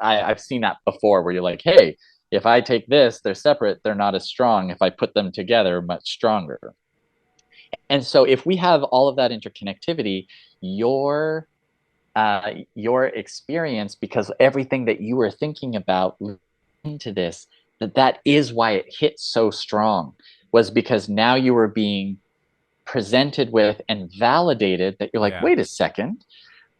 I've seen that before where you're like, hey, if I take this, they're separate, they're not as strong. If I put them together, much stronger. And so if we have all of that interconnectivity, your experience, because everything that you were thinking about into this, that is why it hit so strong, was because now you were being presented with and validated that you're like,
Yeah.
wait a second.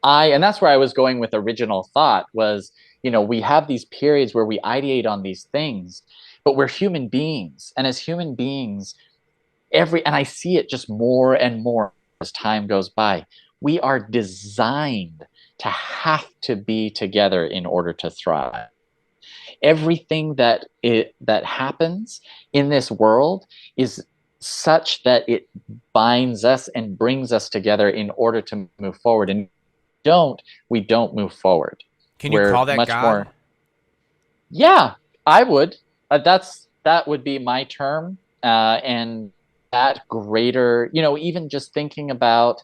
And that's where I was going with original thought was, we have these periods where we ideate on these things, but we're human beings. And as human beings, and I see it just more and more as time goes by, we are designed to have to be together in order to thrive. Everything that happens in this world is such that it binds us and brings us together in order to move forward. And we don't move forward.
Can you
We're
call that
much
God?
more, yeah, I would. That would be my term. And that greater, even just thinking about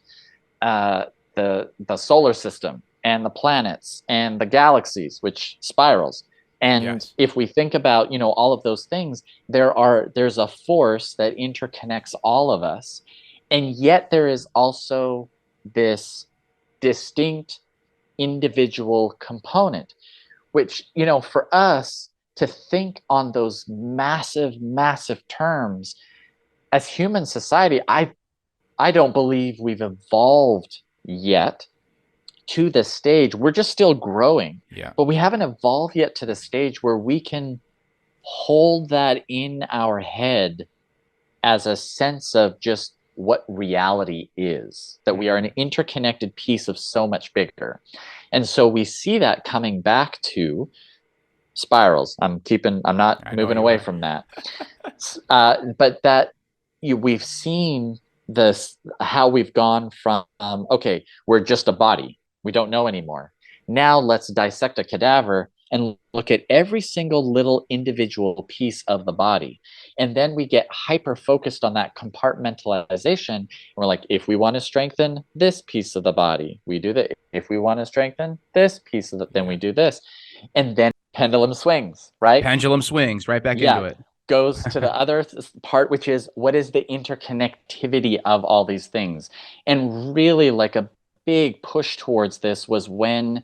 uh, the solar system and the planets and the galaxies, which spirals. And
Yes.
if we think about, all of those things, there's a force that interconnects all of us, and yet there is also this distinct individual component, which, for us to think on those massive, massive terms as human society, I don't believe we've evolved yet to the stage. We're just still growing,
Yeah.
but we haven't evolved yet to the stage where we can hold that in our head as a sense of just what reality is, that we are an interconnected piece of so much bigger. And so we see that coming back to spirals. I'm not
I know
moving
you
away
are.
from that. But that we've seen this, how we've gone from, okay, we're just a body. We don't know anymore. Now let's dissect a cadaver. and look at every single little individual piece of the body. And then we get hyper focused on that compartmentalization. And we're like, if we want to strengthen this piece of the body, we do that. If we want to strengthen this piece of then we do this. And then pendulum swings, right?
Pendulum swings right back into
Yeah.
it.
Goes to the other part, which is what is the interconnectivity of all these things? And really, like a big push towards this was when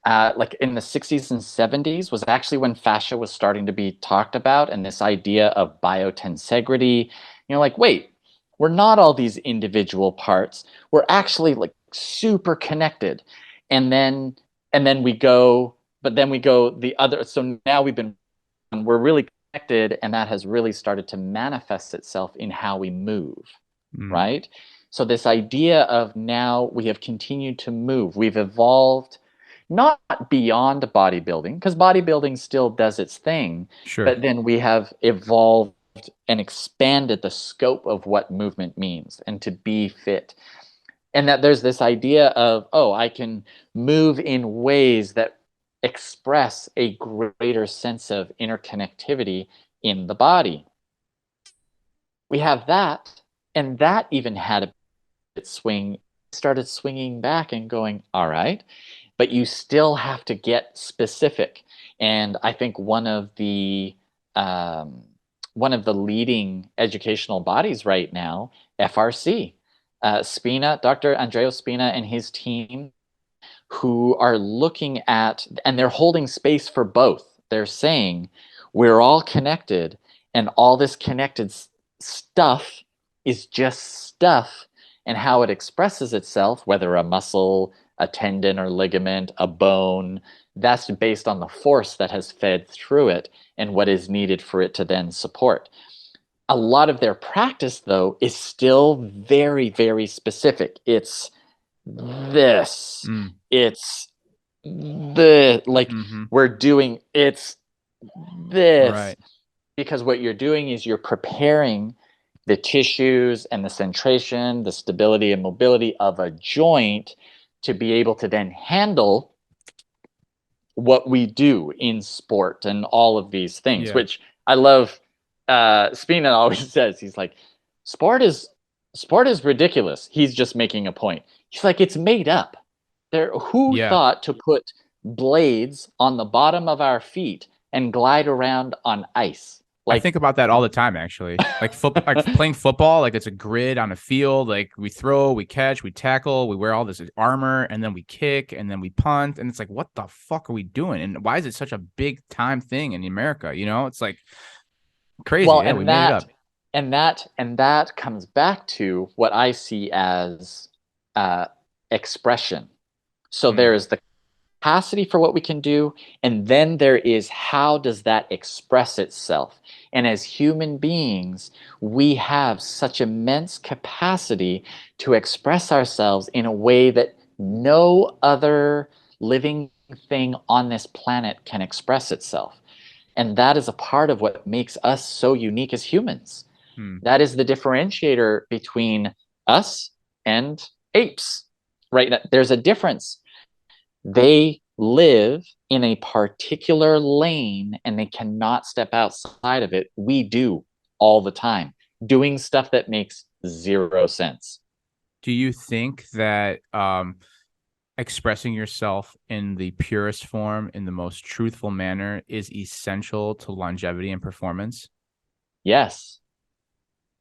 like in the 60s and 70s was actually when fascia was starting to be talked about, and this idea of biotensegrity. Like, wait, we're not all these individual parts. We're actually like super connected. And then we go, but then we go the other. So now we're really connected, and that has really started to manifest itself in how we move, right? So this idea of now we have continued to move. We've evolved not beyond bodybuilding, because bodybuilding still does its thing,
Sure.
but then we have evolved and expanded the scope of what movement means and to be fit. And that there's this idea of, oh, I can move in ways that express a greater sense of interconnectivity in the body. We have that, and that even had a bit swing, started swinging back and going, all right, but you still have to get specific. And I think um, one of the leading educational bodies right now, FRC, Spina, Dr. Andreo Spina and his team, who are looking at, and they're holding space for both. They're saying we're all connected, and all this connected stuff is just stuff, and how it expresses itself, whether a muscle, a tendon or ligament, a bone, that's based on the force that has fed through it and what is needed for it to then support. A lot of their practice, though, is still very, very specific. It's this. It's the like we're doing it's this.
Right.
Because what you're doing is you're preparing the tissues and the centration, the stability and mobility of a joint to be able to then handle what we do in sport and all of these things, which I love. Spina always says, he's like, sport is ridiculous. He's just making a point. He's like, it's made up. Who thought to put blades on the bottom of our feet and glide around on ice?
I think about that all the time, actually. Like like playing football, like it's a grid on a field. Like we throw, we catch, we tackle, we wear all this armor, and then we kick, and then we punt, and it's like, what the fuck are we doing? And why is it such a big time thing in America? It's like crazy.
Well,
we made it up.
And that comes back to what I see as expression. So there is the capacity for what we can do, and then there is how does that express itself. And as human beings, we have such immense capacity to express ourselves in a way that no other living thing on this planet can express itself. And that is a part of what makes us so unique as humans. That is the differentiator between us and apes, right? There's a difference. They live in a particular lane and they cannot step outside of it. We do all the time, doing stuff that makes zero sense.
Do you think that expressing yourself in the purest form, in the most truthful manner, is essential to longevity and performance?
Yes.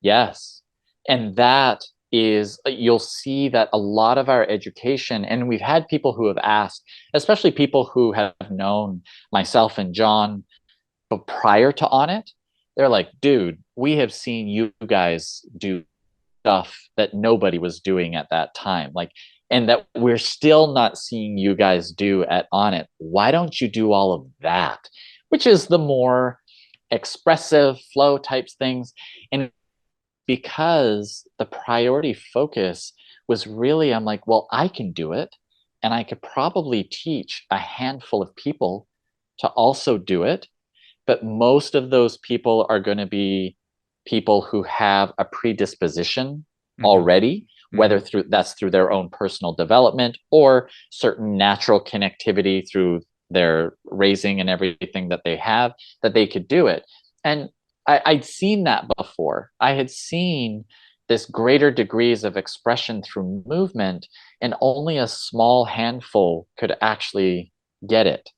Yes. And that is, you'll see that a lot of our education, and we've had people who have asked, especially people who have known myself and John, but prior to On It, they're like, dude, we have seen you guys do stuff that nobody was doing at that time. Like, and that we're still not seeing you guys do at On It. Why don't you do all of that? Which is the more expressive flow types things. And because the priority focus was really, I'm like, well, I can do it. And I could probably teach a handful of people to also do it. But most of those people are going to be people who have a predisposition already, whether through their own personal development or certain natural connectivity through their raising and everything that they have, that they could do it. And I'd seen that before. I had seen this greater degrees of expression through movement, and only a small handful could actually get it.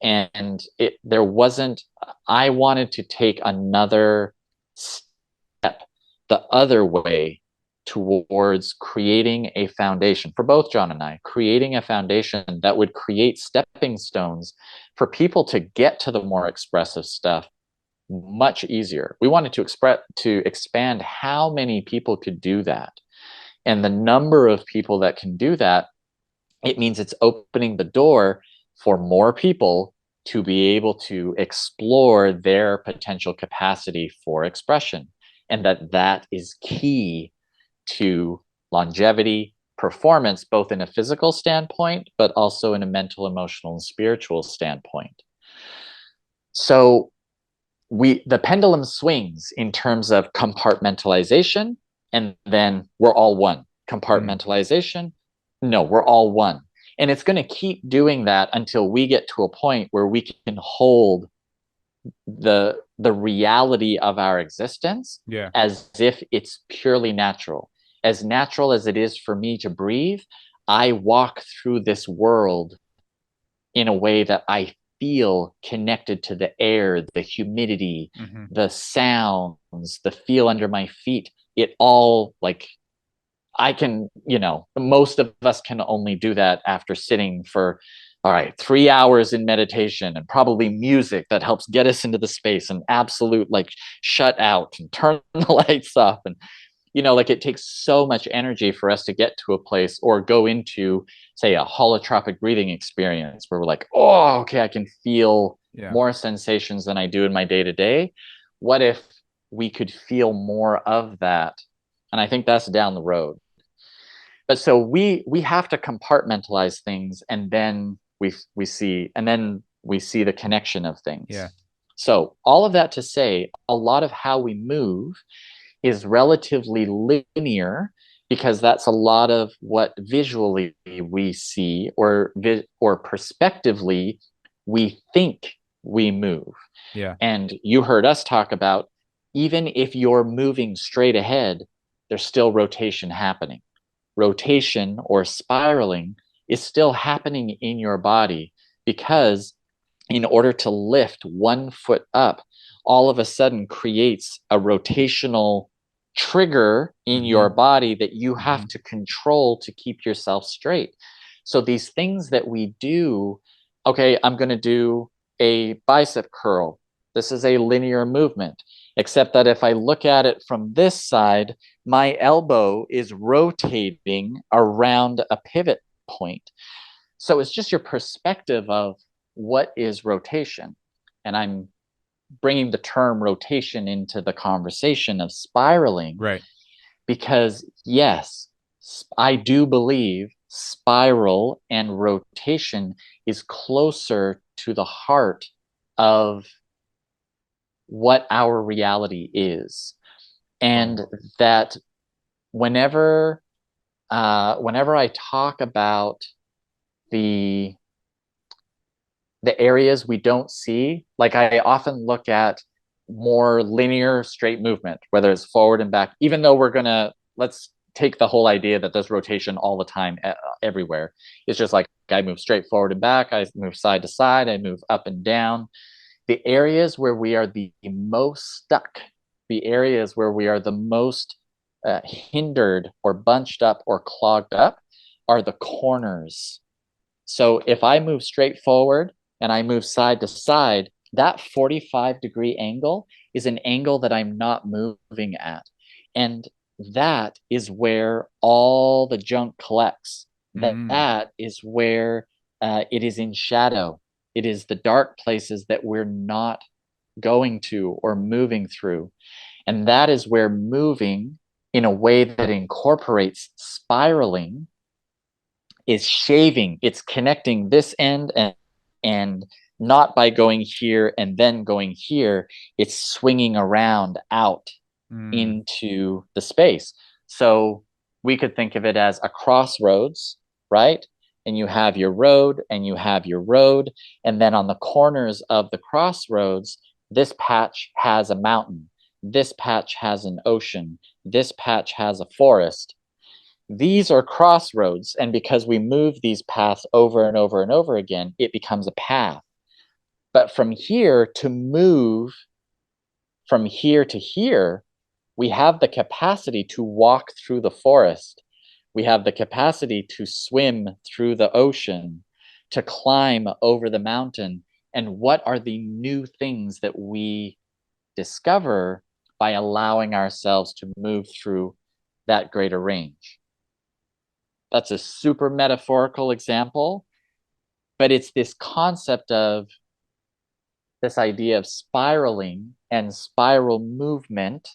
And there wasn't, I wanted to take another step the other way towards creating a foundation for both John and I, creating a foundation that would create stepping stones for people to get to the more expressive stuff much easier. We wanted to expand how many people could do that. And the number of people that can do that, it means it's opening the door for more people to be able to explore their potential capacity for expression. And that is key to longevity, performance, both in a physical standpoint, but also in a mental, emotional, and spiritual standpoint. So the pendulum swings in terms of compartmentalization, and then we're all one. Compartmentalization, no, we're all one. And it's going to keep doing that until we get to a point where we can hold the reality of our existence as if it's purely natural. As natural as it is for me to breathe, I walk through this world in a way that I feel connected to the air, the humidity, the sounds, the feel under my feet. It all, like, I can, most of us can only do that after sitting for, all right, 3 hours in meditation, and probably music that helps get us into the space, and absolute, like, shut out and turn the lights off. And, like, it takes so much energy for us to get to a place or go into, say, a holotropic breathing experience where we're like, oh, okay, I can feel more sensations than I do in my day to day. What if we could feel more of that? And I think that's down the road. But so we have to compartmentalize things, and then we see the connection of things.
Yeah.
So all of that to say, a lot of how we move is relatively linear, because that's a lot of what visually we see, or perspectively we think we move.
Yeah.
And you heard us talk about, even if you're moving straight ahead, there's still rotation happening. Rotation or spiraling is still happening in your body, because in order to lift one foot up, all of a sudden creates a rotational trigger in your body that you have to control to keep yourself straight. So these things that we do, okay, I'm going to do a bicep curl. This is a linear movement, except that if I look at it from this side, my elbow is rotating around a pivot point. So it's just your perspective of what is rotation. And I'm bringing the term rotation into the conversation of spiraling.
Right.
Because yes, I do believe spiral and rotation is closer to the heart of what our reality is. And that whenever I talk about the areas we don't see, like, I often look at more linear straight movement, whether it's forward and back, even though let's take the whole idea that there's rotation all the time everywhere. It's just like, I move straight forward and back, I move side to side, I move up and down. The areas where we are the most stuck, the areas where we are the most hindered or bunched up or clogged up, are the corners. So if I move straight forward and I move side to side, that 45-degree angle is an angle that I'm not moving at. And that is where all the junk collects. That is where it is in shadow. It is the dark places that we're not going to or moving through. And that is where moving in a way that incorporates spiraling is shaving. It's connecting this end and not by going here and then going here. It's swinging around out into the space. So we could think of it as a crossroads, right? and you have your road, and you have your road. And then on the corners of the crossroads, this patch has a mountain. This patch has an ocean. This patch has a forest. These are crossroads. And because we move these paths over and over and over again, it becomes a path. But from here to move from here to here, we have the capacity to walk through the forest. We have the capacity to swim through the ocean, to climb over the mountain. And what are the new things that we discover by allowing ourselves to move through that greater range? That's a super metaphorical example, but it's this concept of this idea of spiraling, and spiral movement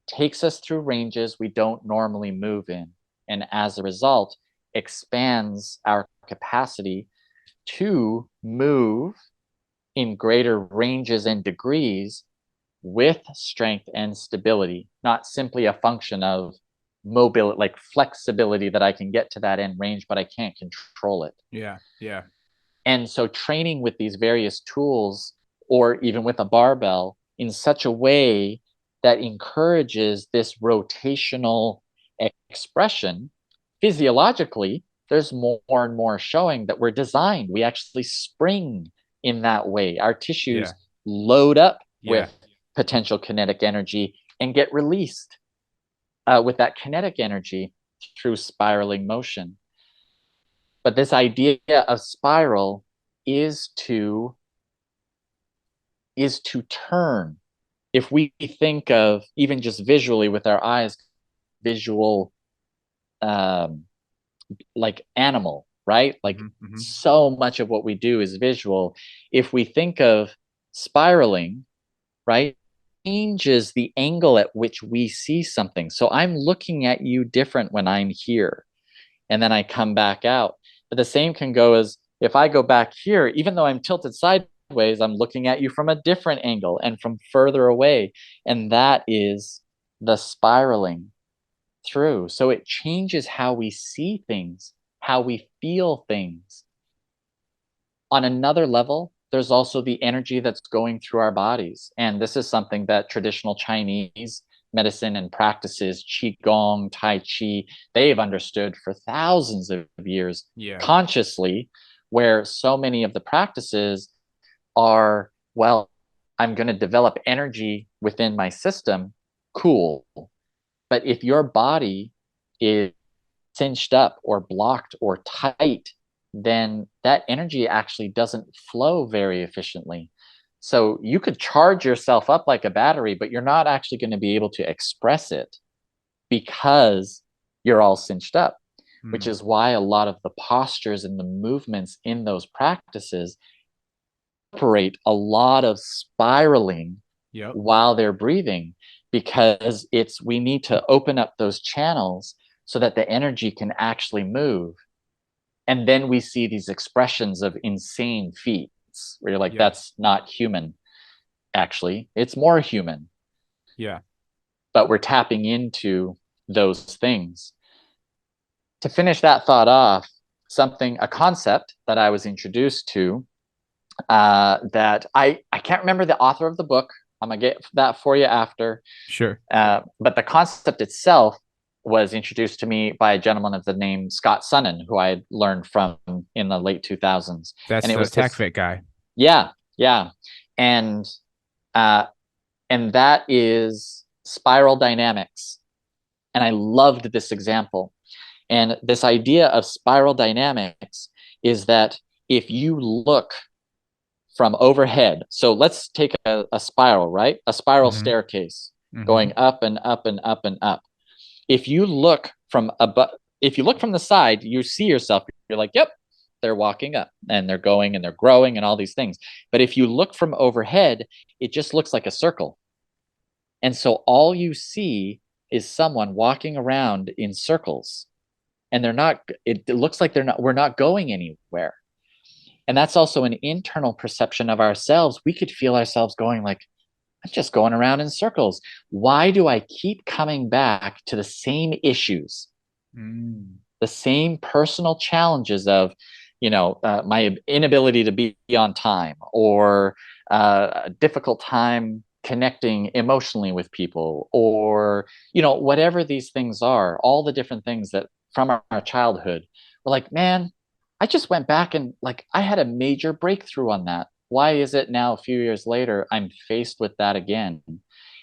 takes us through ranges we don't normally move in. And as a result, expands our capacity to move in greater ranges and degrees with strength and stability, not simply a function of mobility, like flexibility that I can get to that end range, but I can't control it.
Yeah. Yeah.
And so training with these various tools, or even with a barbell, in such a way that encourages this rotational expression, physiologically, there's more and more showing that we're designed. We actually spring in that way. Our tissues load up with potential kinetic energy and get released with that kinetic energy through spiraling motion. But this idea of spiral is to turn. If we think of, even just visually with our eyes, visual like animal, right? Like so much of what we do is visual. If we think of spiraling, right, changes the angle at which we see something. So I'm looking at you different when I'm here, and then I come back out. But the same can go as if I go back here, even though I'm tilted sideways, I'm looking at you from a different angle and from further away. And that is the spiraling through. So it changes how we see things, how we feel things. On another level, there's also the energy that's going through our bodies. And this is something that traditional Chinese medicine and practices, Qigong, Tai Chi, they've understood for thousands of years consciously, where so many of the practices are, well, I'm going to develop energy within my system. Cool. But if your body is cinched up or blocked or tight, then that energy actually doesn't flow very efficiently. So you could charge yourself up like a battery, but you're not actually going to be able to express it because you're all cinched up, which is why a lot of the postures and the movements in those practices operate a lot of spiraling while they're breathing, because we need to open up those channels so that the energy can actually move. And then we see these expressions of insane feats where you're like, that's not human. Actually, it's more human.
Yeah.
But we're tapping into those things. To finish that thought off, a concept that I was introduced to, that I can't remember the author of the book. I'm going to get that for you after.
Sure.
But the concept itself was introduced to me by a gentleman of the name Scott Sunnan, who I had learned from in the late 2000s.
That's
and it
the
was
TechFit guy.
Yeah. And that is spiral dynamics. And I loved this example. And this idea of spiral dynamics is that if you look from overhead, so let's take a spiral, right? A spiral staircase going up and up and up and up. If you look from the side, you see yourself, you're like, yep, they're walking up and they're going and they're growing and all these things. But if you look from overhead, it just looks like a circle. And so all you see is someone walking around in circles, and it looks like we're not going anywhere. And that's also an internal perception of ourselves. We could feel ourselves going like, I'm just going around in circles. Why do I keep coming back to the same issues? the same personal challenges of, my inability to be on time, or a difficult time connecting emotionally with people, or, whatever these things are, all the different things that from our childhood, we're like, man, I just went back and like I had a major breakthrough on that. Why is it now, a few years later, I'm faced with that again?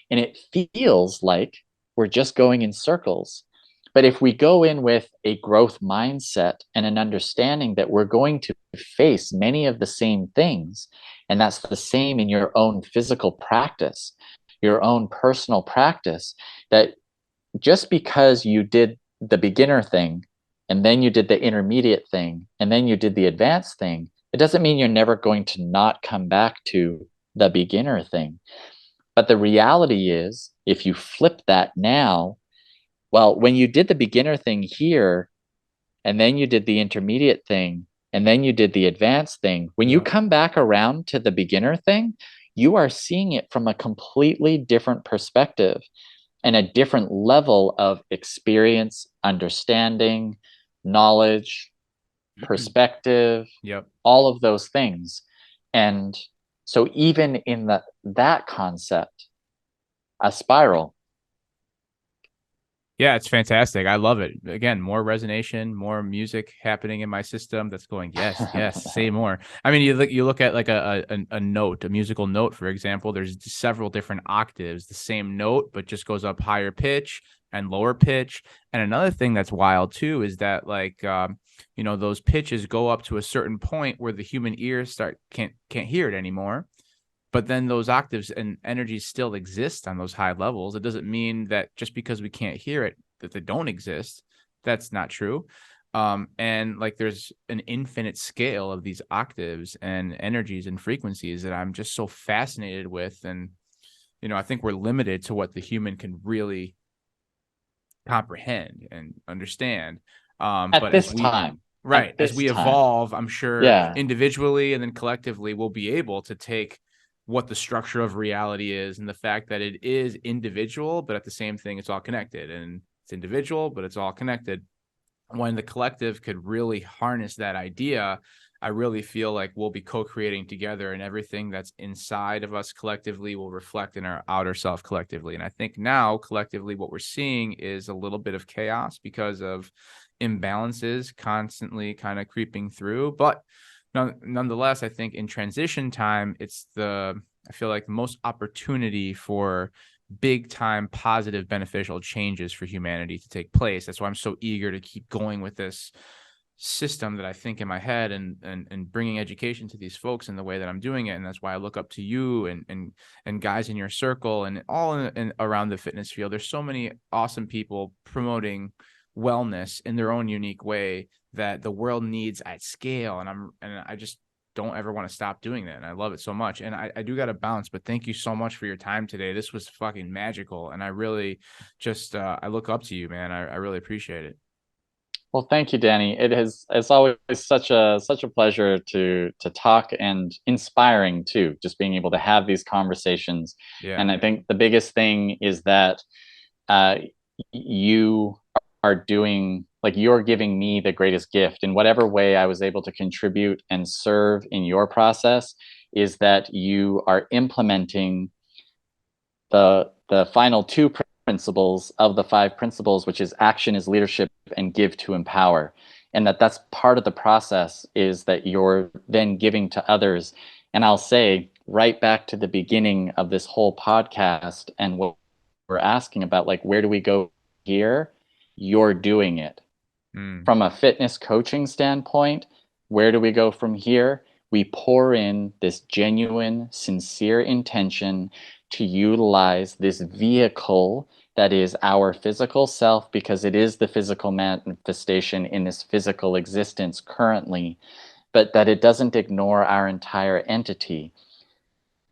And it feels like we're just going in circles. But if we go in with a growth mindset and an understanding that we're going to face many of the same things, and that's the same in your own physical practice, your own personal practice, that just because you did the beginner thing, and then you did the intermediate thing, and then you did the advanced thing, it doesn't mean you're never going to not come back to the beginner thing. But the reality is, if you flip that now, well, when you did the beginner thing here, and then you did the intermediate thing, and then you did the advanced thing, when you
Yep.
come back around to the beginner thing, you are seeing it from a completely different perspective and a different level of experience, understanding, knowledge, perspective,
Yep.
all of those things. And so even in that concept, a spiral.
Yeah, it's fantastic. I love it. Again, more resonation, more music happening in my system that's going, yes, yes, say more. I mean, you look at like a note, a musical note, for example, there's several different octaves, the same note, but just goes up higher pitch and lower pitch. And another thing that's wild too is that like those pitches go up to a certain point where the human ears can't hear it anymore. But then those octaves and energies still exist on those high levels. It doesn't mean that just because we can't hear it that they don't exist. That's not true. And like there's an infinite scale of these octaves and energies and frequencies that I'm just so fascinated with. And I think we're limited to what the human can really comprehend and understand.
At
But as
this
we
time.
right,
At
as
this
we
time.
evolve, I'm sure
Yeah.
individually and then collectively we'll be able to take what the structure of reality is and the fact that it is individual, but at the same thing, it's all connected, and it's individual, but it's all connected. When the collective could really harness that idea, I really feel like we'll be co-creating together, and everything that's inside of us collectively will reflect in our outer self collectively. And I think now collectively what we're seeing is a little bit of chaos because of imbalances constantly kind of creeping through. But nonetheless, I think in transition time, I feel like the most opportunity for big time positive beneficial changes for humanity to take place. That's why I'm so eager to keep going with this system that I think in my head, and bringing education to these folks in the way that I'm doing it. And that's why I look up to you and guys in your circle and all in around the fitness field. There's so many awesome people promoting wellness in their own unique way that the world needs at scale. And I just don't ever want to stop doing that. And I love it so much. And I do got to bounce, but thank you so much for your time today. This was fucking magical. And I really just, I look up to you, man. I really appreciate it.
Well, thank you, Danny. It's always such a pleasure to talk, and inspiring too, just being able to have these conversations.
Yeah.
And I think the biggest thing is that uh, you are doing, like, you're giving me the greatest gift in whatever way I was able to contribute and serve in your process, is that you are implementing the final two principles of the five principles, which is action is leadership and give to empower. And that's part of the process, is that you're then giving to others. And I'll say right back to the beginning of this whole podcast and what we're asking about, like, where do we go here? You're doing it.
Mm.
From a fitness coaching standpoint, where do we go from here? We pour in this genuine, sincere intention to utilize this vehicle that is our physical self, because it is the physical manifestation in this physical existence currently, but that it doesn't ignore our entire entity.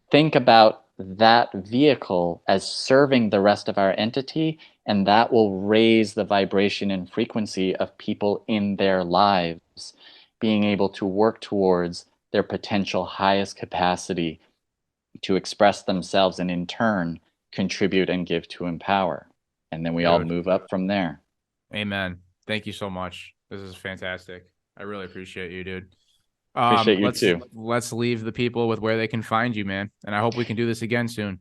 Think about that vehicle as serving the rest of our entity, and that will raise the vibration and frequency of people in their lives being able to work towards their potential highest capacity to express themselves, and in turn contribute and give to empower. And then we all
Dude.
move up from there.
Amen. Thank you so much. This is fantastic. I really appreciate you, dude.
Appreciate you
Let's
too.
let's leave the people with where they can find you, man. And I hope we can do this again soon.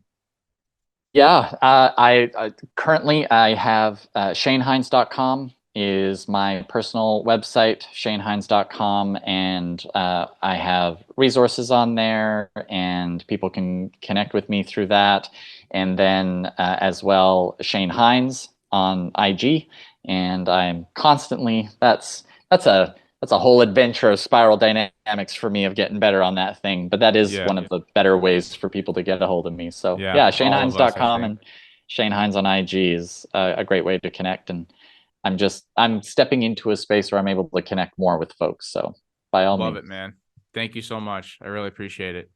Yeah, I currently I have ShaneHeins.com is my personal website, ShaneHeins.com, and I have resources on there, and people can connect with me through that. And then as well, Shane Heins on IG, and I'm constantly that's a that's a whole adventure of spiral dynamics for me of getting better on that thing. But that is
Yeah.
one of the better ways for people to get a hold of me. So
Yeah.
yeah,
All of us, I
ShaneHeins.com
think.
and Shane Heins on IG is a great way to connect. And I'm stepping into a space where I'm able to connect more with folks. So by all
Love it,
means.
man. Thank you so much. I really appreciate it.